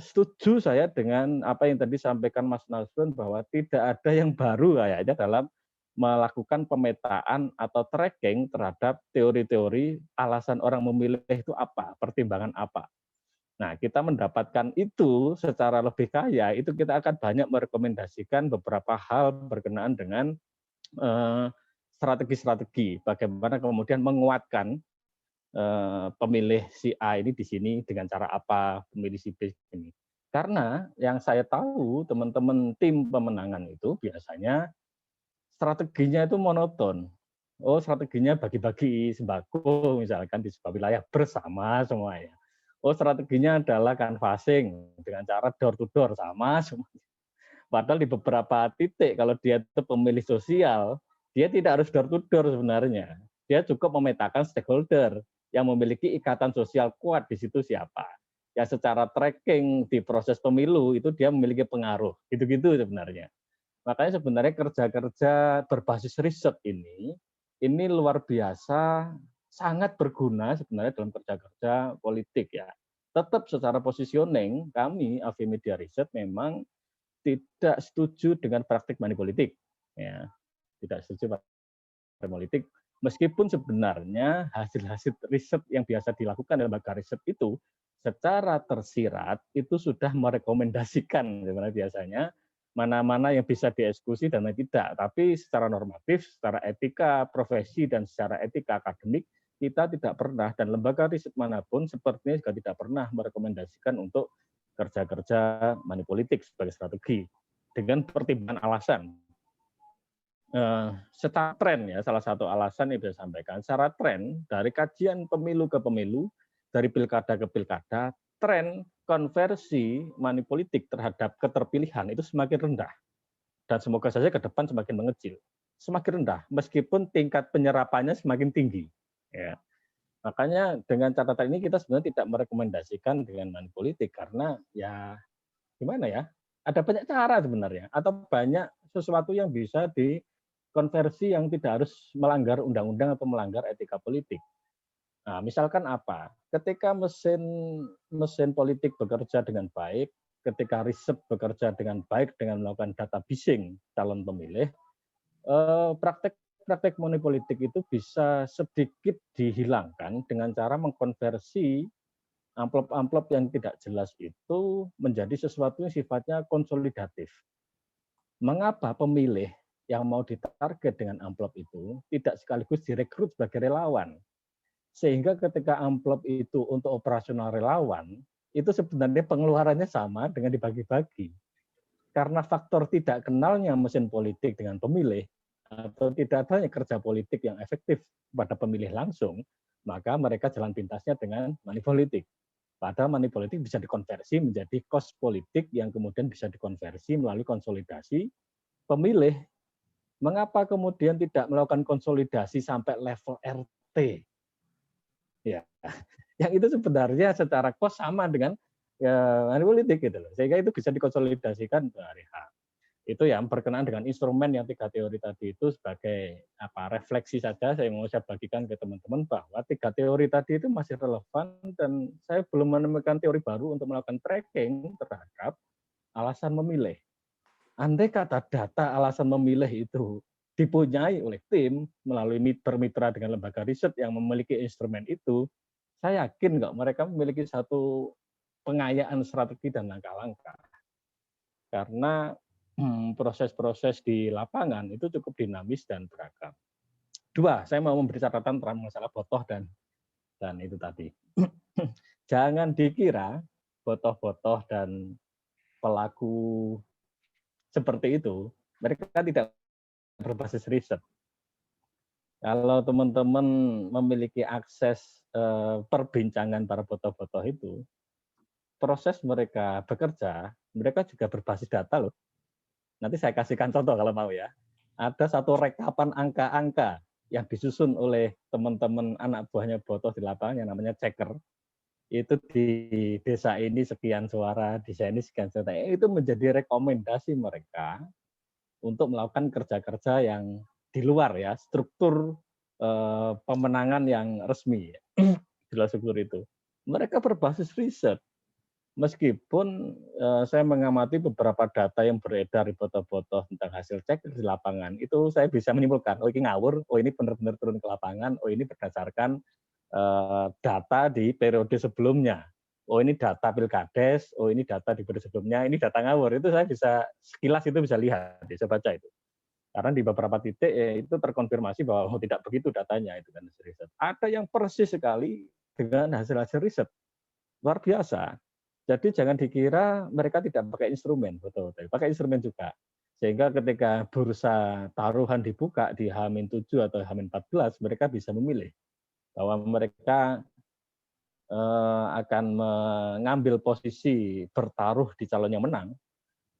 S2: setuju saya dengan apa yang tadi sampaikan Mas Nasrun, bahwa tidak ada yang baru kayaknya dalam melakukan pemetaan atau tracking terhadap teori-teori alasan orang memilih itu apa, pertimbangan apa. Nah, kita mendapatkan itu secara lebih kaya, itu kita akan banyak merekomendasikan beberapa hal berkenaan dengan strategi-strategi, bagaimana kemudian menguatkan pemilih si A ini di sini dengan cara apa, pemilih si B ini. Karena yang saya tahu teman-teman tim pemenangan itu biasanya strateginya itu monoton. Oh, strateginya bagi-bagi sembako misalkan di sebuah wilayah bersama semuanya. Oh, strateginya adalah canvassing dengan cara door to door sama semuanya. Padahal di beberapa titik kalau dia itu pemilih sosial, dia tidak harus door to door sebenarnya. Dia cukup memetakan stakeholder yang memiliki ikatan sosial kuat di situ siapa. Ya secara tracking di proses pemilu itu dia memiliki pengaruh. Gitu-gitu sebenarnya. Makanya sebenarnya kerja-kerja berbasis riset ini luar biasa, sangat berguna sebenarnya dalam kerja-kerja politik ya. Tetap secara positioning kami AVMedia Riset memang tidak setuju dengan praktik money politik. Ya, tidak setuju praktik politik. Meskipun sebenarnya hasil-hasil riset yang biasa dilakukan dalam lembaga riset itu secara tersirat itu sudah merekomendasikan sebenarnya biasanya mana-mana yang bisa dieksekusi dan mana tidak. Tapi secara normatif, secara etika profesi dan secara etika akademik kita tidak pernah, dan lembaga riset manapun sepertinya juga tidak pernah merekomendasikan untuk kerja-kerja money politik sebagai strategi dengan pertimbangan alasan. Secara tren ya, salah satu alasan yang bisa sampaikan, secara tren dari kajian pemilu ke pemilu, dari pilkada ke pilkada, tren konversi money politik terhadap keterpilihan itu semakin rendah. Dan semoga saja ke depan semakin mengecil. Semakin rendah, meskipun tingkat penyerapannya semakin tinggi. Ya. Makanya dengan catatan ini kita sebenarnya tidak merekomendasikan dengan money politik, karena ya gimana ya, ada banyak cara sebenarnya, atau banyak sesuatu yang bisa dikonversi yang tidak harus melanggar undang-undang atau melanggar etika politik. Nah, misalkan apa? Ketika mesin politik bekerja dengan baik, ketika riset bekerja dengan baik dengan melakukan data bising calon pemilih, praktek money politik itu bisa sedikit dihilangkan dengan cara mengkonversi amplop-amplop yang tidak jelas itu menjadi sesuatu yang sifatnya konsolidatif. Mengapa pemilih yang mau ditarget dengan amplop itu tidak sekaligus direkrut sebagai relawan? Sehingga ketika amplop itu untuk operasional relawan, itu sebenarnya pengeluarannya sama dengan dibagi-bagi. Karena faktor tidak kenalnya mesin politik dengan pemilih, atau tidak adanya kerja politik yang efektif pada pemilih langsung, maka mereka jalan pintasnya dengan money politik. Padahal money politik bisa dikonversi menjadi cost politik yang kemudian bisa dikonversi melalui konsolidasi pemilih. Mengapa kemudian tidak melakukan konsolidasi sampai level RT? Ya, yang itu sebenarnya secara cost sama dengan money politik gitu loh. Sehingga itu bisa dikonsolidasikan dari H. Itu yang berkenaan dengan instrumen yang 3 teori tadi itu sebagai refleksi saja saya mau saya bagikan ke teman-teman bahwa 3 teori tadi itu masih relevan dan saya belum menemukan teori baru untuk melakukan tracking terhadap alasan memilih. Andai kata data alasan memilih itu dipunyai oleh tim melalui mitra dengan lembaga riset yang memiliki instrumen itu, saya yakin nggak mereka memiliki satu pengayaan strategi dan langkah-langkah. Karena proses-proses di lapangan itu cukup dinamis dan beragam. 2, saya mau memberi catatan tentang masalah botoh dan itu tadi. Jangan dikira botoh-botoh dan pelaku seperti itu, mereka tidak berbasis riset. Kalau teman-teman memiliki akses perbincangan para botoh-botoh itu, proses mereka bekerja, mereka juga berbasis data loh. Nanti saya kasihkan contoh kalau mau ya. Ada satu rekapan angka-angka yang disusun oleh teman-teman anak buahnya botoh di lapangan yang namanya checker. Itu di desa ini sekian suara, di desa ini sekian suara. Itu menjadi rekomendasi mereka untuk melakukan kerja-kerja yang di luar ya, struktur pemenangan yang resmi. Di luar struktur itu. Mereka berbasis riset. Meskipun saya mengamati beberapa data yang beredar di botoh-botoh tentang hasil cek di lapangan, itu saya bisa menyimpulkan, oh ini ngawur, oh ini benar-benar turun ke lapangan, oh ini berdasarkan data di periode sebelumnya, oh ini data pilkades, oh ini data di periode sebelumnya, ini data ngawur. Itu saya bisa sekilas itu bisa lihat, bisa baca itu. Karena di beberapa titik itu terkonfirmasi bahwa tidak begitu datanya itu kan riset. Ada yang persis sekali dengan hasil-hasil riset, luar biasa. Jadi jangan dikira mereka tidak pakai instrumen, betul-betul. Pakai instrumen juga. Sehingga ketika bursa taruhan dibuka di H-7 atau H-14, mereka bisa memilih bahwa mereka akan mengambil posisi bertaruh di calon yang menang,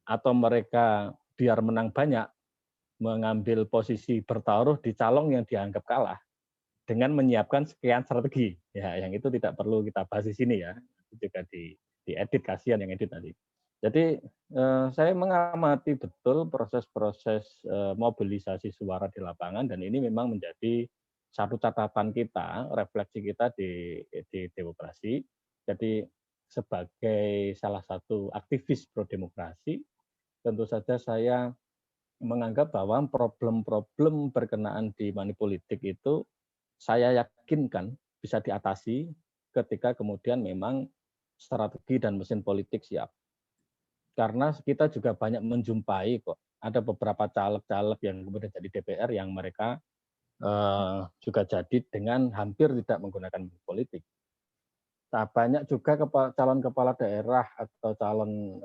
S2: atau mereka biar menang banyak, mengambil posisi bertaruh di calon yang dianggap kalah dengan menyiapkan sekian strategi. Ya, yang itu tidak perlu kita bahas di sini ya. Itu juga diedit, kasihan yang edit tadi. Jadi saya mengamati betul proses-proses mobilisasi suara di lapangan dan ini memang menjadi satu catatan kita, refleksi kita di demokrasi. Jadi sebagai salah satu aktivis pro demokrasi, tentu saja saya menganggap bahwa problem-problem berkenaan di money politik itu saya yakinkan bisa diatasi ketika kemudian memang strategi dan mesin politik siap. Karena kita juga banyak menjumpai kok, ada beberapa caleg-caleg yang kemudian jadi DPR yang mereka juga jadi dengan hampir tidak menggunakan politik. Nah, banyak juga calon kepala daerah atau calon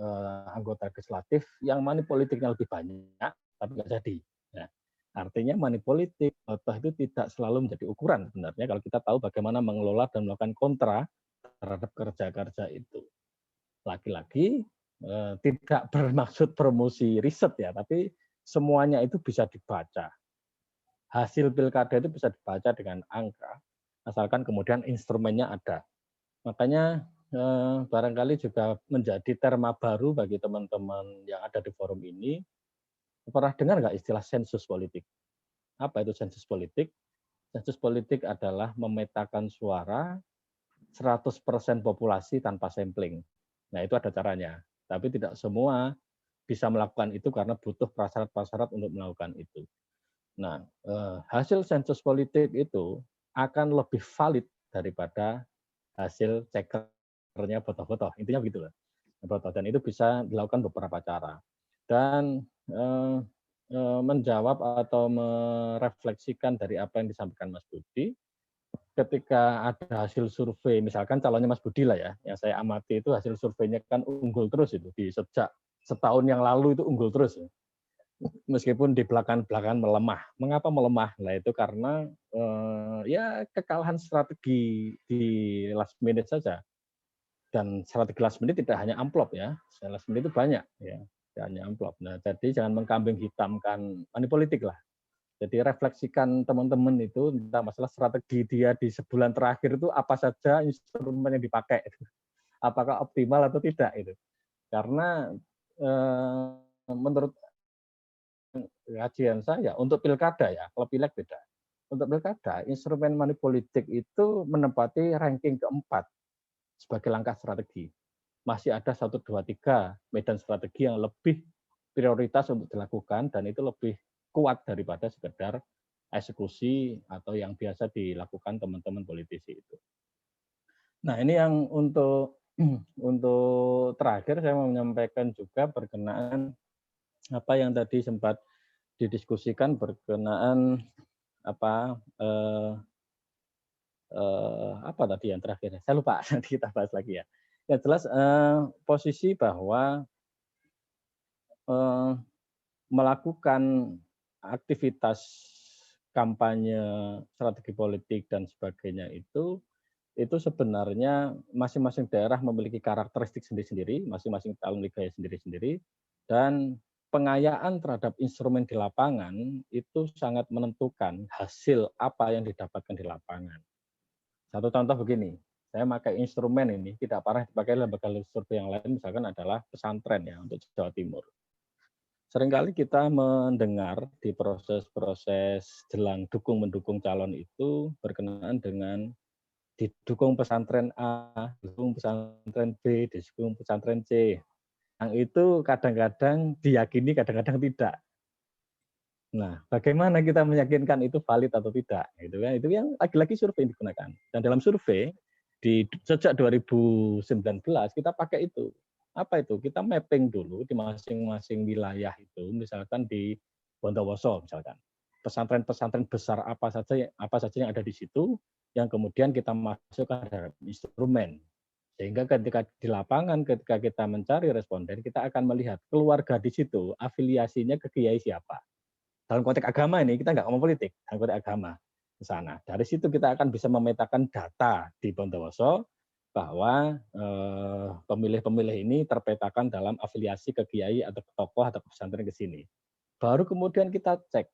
S2: anggota legislatif yang money politiknya lebih banyak, tapi nggak jadi. Ya. Artinya money politik itu tidak selalu menjadi ukuran sebenarnya kalau kita tahu bagaimana mengelola dan melakukan kontra terhadap kerja-kerja itu. Lagi-lagi tidak bermaksud promosi riset ya, tapi semuanya itu bisa dibaca. Hasil pilkada itu bisa dibaca dengan angka, asalkan kemudian instrumennya ada. Makanya barangkali juga menjadi terma baru bagi teman-teman yang ada di forum ini. Pernah dengar nggak istilah sensus politik? Apa itu sensus politik? Sensus politik adalah memetakan suara 100% populasi tanpa sampling. Nah, itu ada caranya. Tapi tidak semua bisa melakukan itu karena butuh prasyarat-prasyarat untuk melakukan itu. Nah, hasil sensus politik itu akan lebih valid daripada hasil cekernya botoh-botoh. Intinya begitu lah. Dan itu bisa dilakukan beberapa cara. Dan menjawab atau merefleksikan dari apa yang disampaikan Mas Budi, ketika ada hasil survei, misalkan calonnya Mas Budi lah ya, yang saya amati itu hasil surveinya kan unggul terus itu, di sejak setahun yang lalu itu unggul terus. Meskipun di belakang-belakang melemah. Mengapa melemah? Nah itu karena ya kekalahan strategi di last minute saja. dan strategi last minute tidak hanya amplop ya, last minute itu banyak ya, tidak hanya amplop. Nah, jadi jangan mengkambing hitamkan money politik lah. Jadi refleksikan teman-teman itu tentang masalah strategi dia di sebulan terakhir itu apa saja instrumen yang dipakai, apakah optimal atau tidak itu. Karena menurut kajian saya untuk pilkada ya, kalau pileg beda. Untuk pilkada, instrumen money politik itu menempati ranking keempat sebagai langkah strategi. Masih ada 1, 2, 3 medan strategi yang lebih prioritas untuk dilakukan dan itu lebih kuat daripada sekedar eksekusi atau yang biasa dilakukan teman-teman politisi itu. Nah, ini yang untuk terakhir saya mau menyampaikan juga berkenaan apa yang tadi sempat didiskusikan berkenaan apa tadi yang terakhir? Saya lupa, nanti kita bahas lagi ya. Ya jelas posisi bahwa melakukan aktivitas kampanye strategi politik dan sebagainya itu sebenarnya masing-masing daerah memiliki karakteristik sendiri-sendiri, masing-masing calon memiliki gaya sendiri-sendiri, dan pengayaan terhadap instrumen di lapangan itu sangat menentukan hasil apa yang didapatkan di lapangan. Satu contoh begini, saya pakai instrumen ini tidak pernah dipakai lembaga survei yang lain, misalkan adalah pesantren ya untuk Jawa Timur. Seringkali kita mendengar di proses-proses jelang dukung-mendukung calon itu berkenaan dengan didukung pesantren A, didukung pesantren B, didukung pesantren C. Yang itu kadang-kadang diyakini, kadang-kadang tidak. Nah, bagaimana kita meyakinkan itu valid atau tidak? Gitu kan? Itu yang lagi-lagi survei yang digunakan. Dan dalam survei sejak 2019 kita pakai itu. Apa itu? Kita mapping dulu di masing-masing wilayah itu, misalkan di Bondowoso misalkan. Pesantren-pesantren besar apa saja yang ada di situ yang kemudian kita masukkan dalam instrumen. Sehingga ketika di lapangan ketika kita mencari responden, kita akan melihat keluarga di situ afiliasinya ke kiai siapa. Dalam konteks agama ini kita nggak ngomong politik, dalam konteks agama ke sana. Dari situ kita akan bisa memetakan data di Bondowoso bahwa pemilih-pemilih ini terpetakan dalam afiliasi ke kiai atau ke tokoh atau ke pesantren ke sini. Baru kemudian kita cek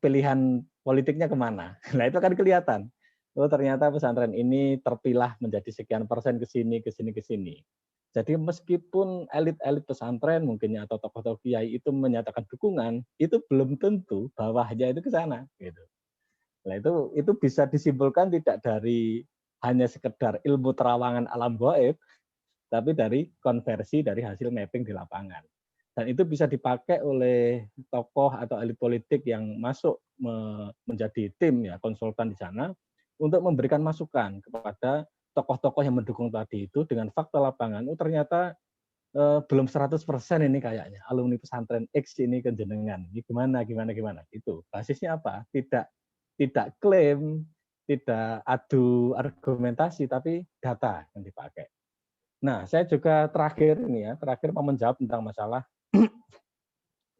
S2: pilihan politiknya kemana. Nah itu akan kelihatan. Oh ternyata pesantren ini terpilah menjadi sekian persen ke sini, ke sini, ke sini. Jadi meskipun elit-elit pesantren mungkinnya atau tokoh-tokoh kiai itu menyatakan dukungan, itu belum tentu bawahnya itu ke sana. Gitu. Nah itu bisa disimpulkan tidak dari hanya sekedar ilmu terawangan alam gaib, tapi dari konversi dari hasil mapping di lapangan. Dan itu bisa dipakai oleh tokoh atau elit politik yang masuk menjadi tim ya konsultan di sana untuk memberikan masukan kepada tokoh-tokoh yang mendukung tadi itu dengan fakta lapangan, ternyata belum 100% ini kayaknya alumni pesantren X ini kejenengan. Ini gimana itu. Basisnya apa? Tidak klaim, tidak adu argumentasi, tapi data yang dipakai. Nah, saya juga terakhir mau menjawab tentang masalah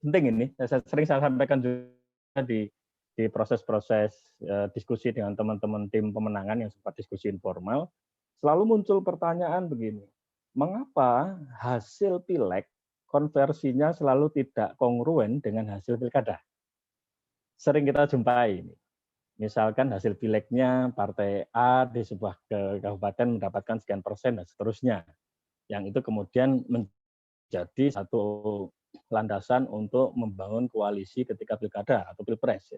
S2: penting ini. Saya sampaikan juga di proses-proses diskusi dengan teman-teman tim pemenangan yang sempat diskusi informal, selalu muncul pertanyaan begini, mengapa hasil pileg konversinya selalu tidak kongruen dengan hasil pilkada? Sering kita jumpai ini. Misalkan hasil pilegnya partai A di sebuah kabupaten mendapatkan sekian persen dan seterusnya. Yang itu kemudian menjadi satu landasan untuk membangun koalisi ketika pilkada atau pilpres.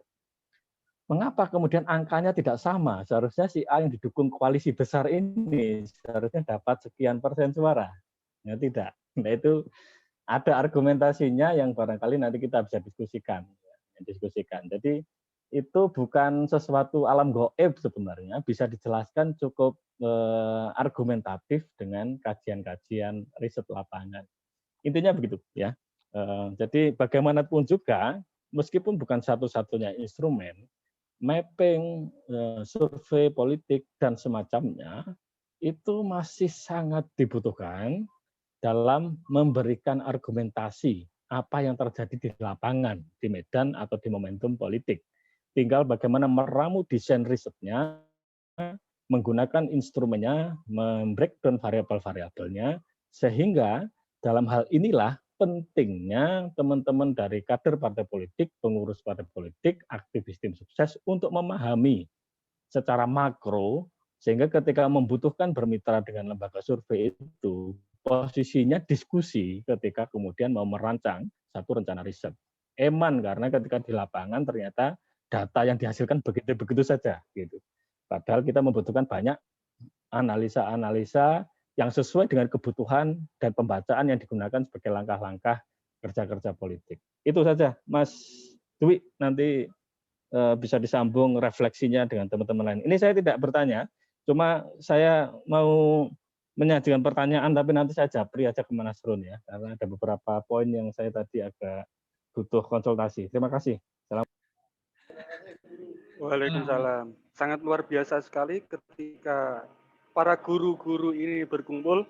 S2: Mengapa kemudian angkanya tidak sama? Seharusnya si A yang didukung koalisi besar ini seharusnya dapat sekian persen suara. Ya tidak. Nah itu ada argumentasinya yang barangkali nanti kita bisa diskusikan. Jadi itu bukan sesuatu alam gaib sebenarnya, bisa dijelaskan cukup argumentatif dengan kajian-kajian riset lapangan. Intinya begitu ya. Jadi bagaimanapun juga, meskipun bukan satu-satunya instrumen, mapping, survei politik, dan semacamnya, itu masih sangat dibutuhkan dalam memberikan argumentasi apa yang terjadi di lapangan, di medan atau di momentum politik. Tinggal bagaimana meramu desain risetnya menggunakan instrumennya, membreakdown variabel-variabelnya, sehingga dalam hal inilah pentingnya teman-teman dari kader partai politik, pengurus partai politik, aktivis tim sukses untuk memahami secara makro, sehingga ketika membutuhkan bermitra dengan lembaga survei itu, posisinya diskusi ketika kemudian mau merancang satu rencana riset. Eman, karena ketika di lapangan ternyata data yang dihasilkan begitu-begitu saja, gitu. Padahal kita membutuhkan banyak analisa-analisa yang sesuai dengan kebutuhan dan pembacaan yang digunakan sebagai langkah-langkah kerja-kerja politik. Itu saja, Mas Dwi. Nanti bisa disambung refleksinya dengan teman-teman lain. Ini saya tidak bertanya, cuma saya mau menyajikan pertanyaan, tapi nanti saya japri aja ke Mas Run ya, karena ada beberapa poin yang saya tadi agak butuh konsultasi. Terima kasih. Salam.
S1: Waalaikumsalam. Sangat luar biasa sekali ketika para guru-guru ini berkumpul.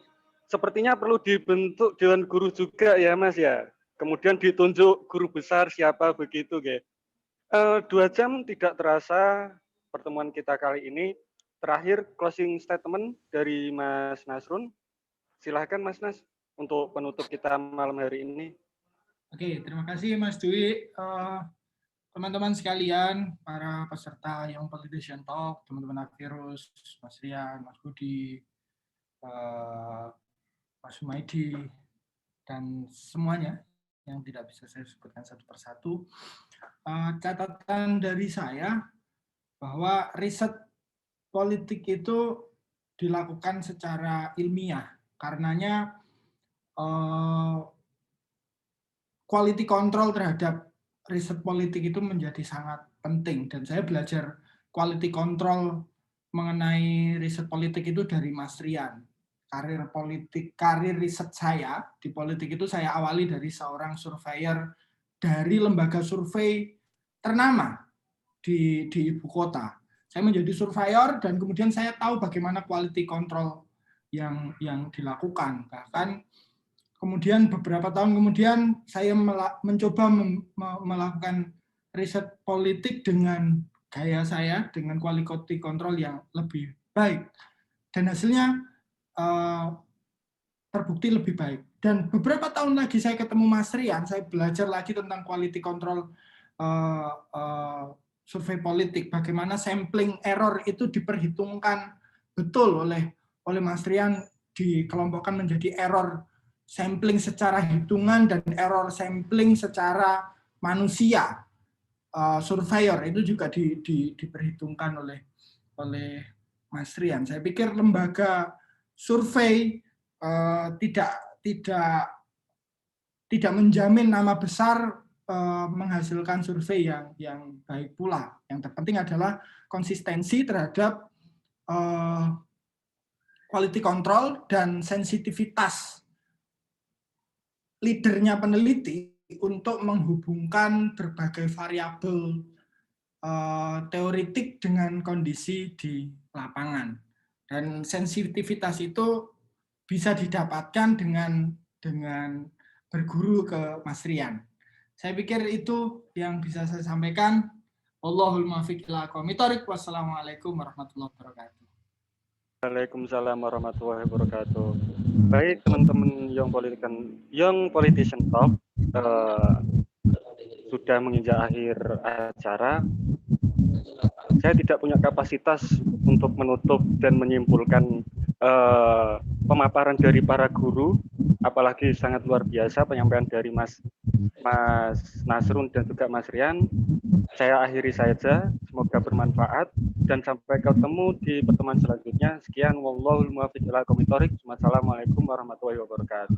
S1: Sepertinya perlu dibentuk dewan guru juga ya Mas ya. Kemudian ditunjuk guru besar siapa begitu guys. 2 jam tidak terasa pertemuan kita kali ini. Terakhir closing statement dari Mas Nasrun. Silahkan Mas Nas untuk penutup kita malam hari ini.
S4: Oke, terima kasih Mas Dwi. Teman-teman sekalian, para peserta Young Politician Talk, teman-teman Akhirus, Mas Rian, Mas Budi, Mas Sumaidi, dan semuanya yang tidak bisa saya sebutkan satu persatu. Catatan dari saya bahwa riset politik itu dilakukan secara ilmiah, karenanya quality control terhadap riset politik itu menjadi sangat penting, dan saya belajar quality control mengenai riset politik itu dari Mas Rian. Karir riset saya di politik itu saya awali dari seorang surveyor dari lembaga survei ternama di ibu kota. Saya menjadi surveyor dan kemudian saya tahu bagaimana quality control yang dilakukan. Bahkan kemudian beberapa tahun kemudian saya mencoba melakukan riset politik dengan gaya saya, dengan quality control yang lebih baik. Dan hasilnya terbukti lebih baik. Dan beberapa tahun lagi saya ketemu Mas Rian, saya belajar lagi tentang quality control survei politik. Bagaimana sampling error itu diperhitungkan betul oleh Mas Rian, dikelompokkan menjadi error sampling secara hitungan dan error sampling secara manusia. Surveyor itu juga diperhitungkan oleh Mas Rian. Saya pikir lembaga survei tidak menjamin nama besar menghasilkan survei yang baik pula. Yang terpenting adalah konsistensi terhadap quality control dan sensitivitas leadernya peneliti untuk menghubungkan berbagai variabel teoritik dengan kondisi di lapangan. Dan sensitivitas itu bisa didapatkan dengan berguru ke Mas Rian. Saya pikir itu yang bisa saya sampaikan. Wallahul muwaffiq ila aqwamit thoriq. Wassalamualaikum warahmatullahi wabarakatuh.
S1: Waalaikumsalam warahmatullahi wabarakatuh. Baik teman-teman Young Politician Talk, sudah menginjak akhir acara. Saya tidak punya kapasitas untuk menutup dan menyimpulkan pemaparan dari para guru, apalagi sangat luar biasa penyampaian dari Mas Nasrun dan juga Mas Rian. Saya akhiri saja, semoga bermanfaat dan sampai ketemu di pertemuan selanjutnya. Sekian, wallahul muwaffiq ila aqwamit thoriq. Wassalamualaikum warahmatullahi wabarakatuh.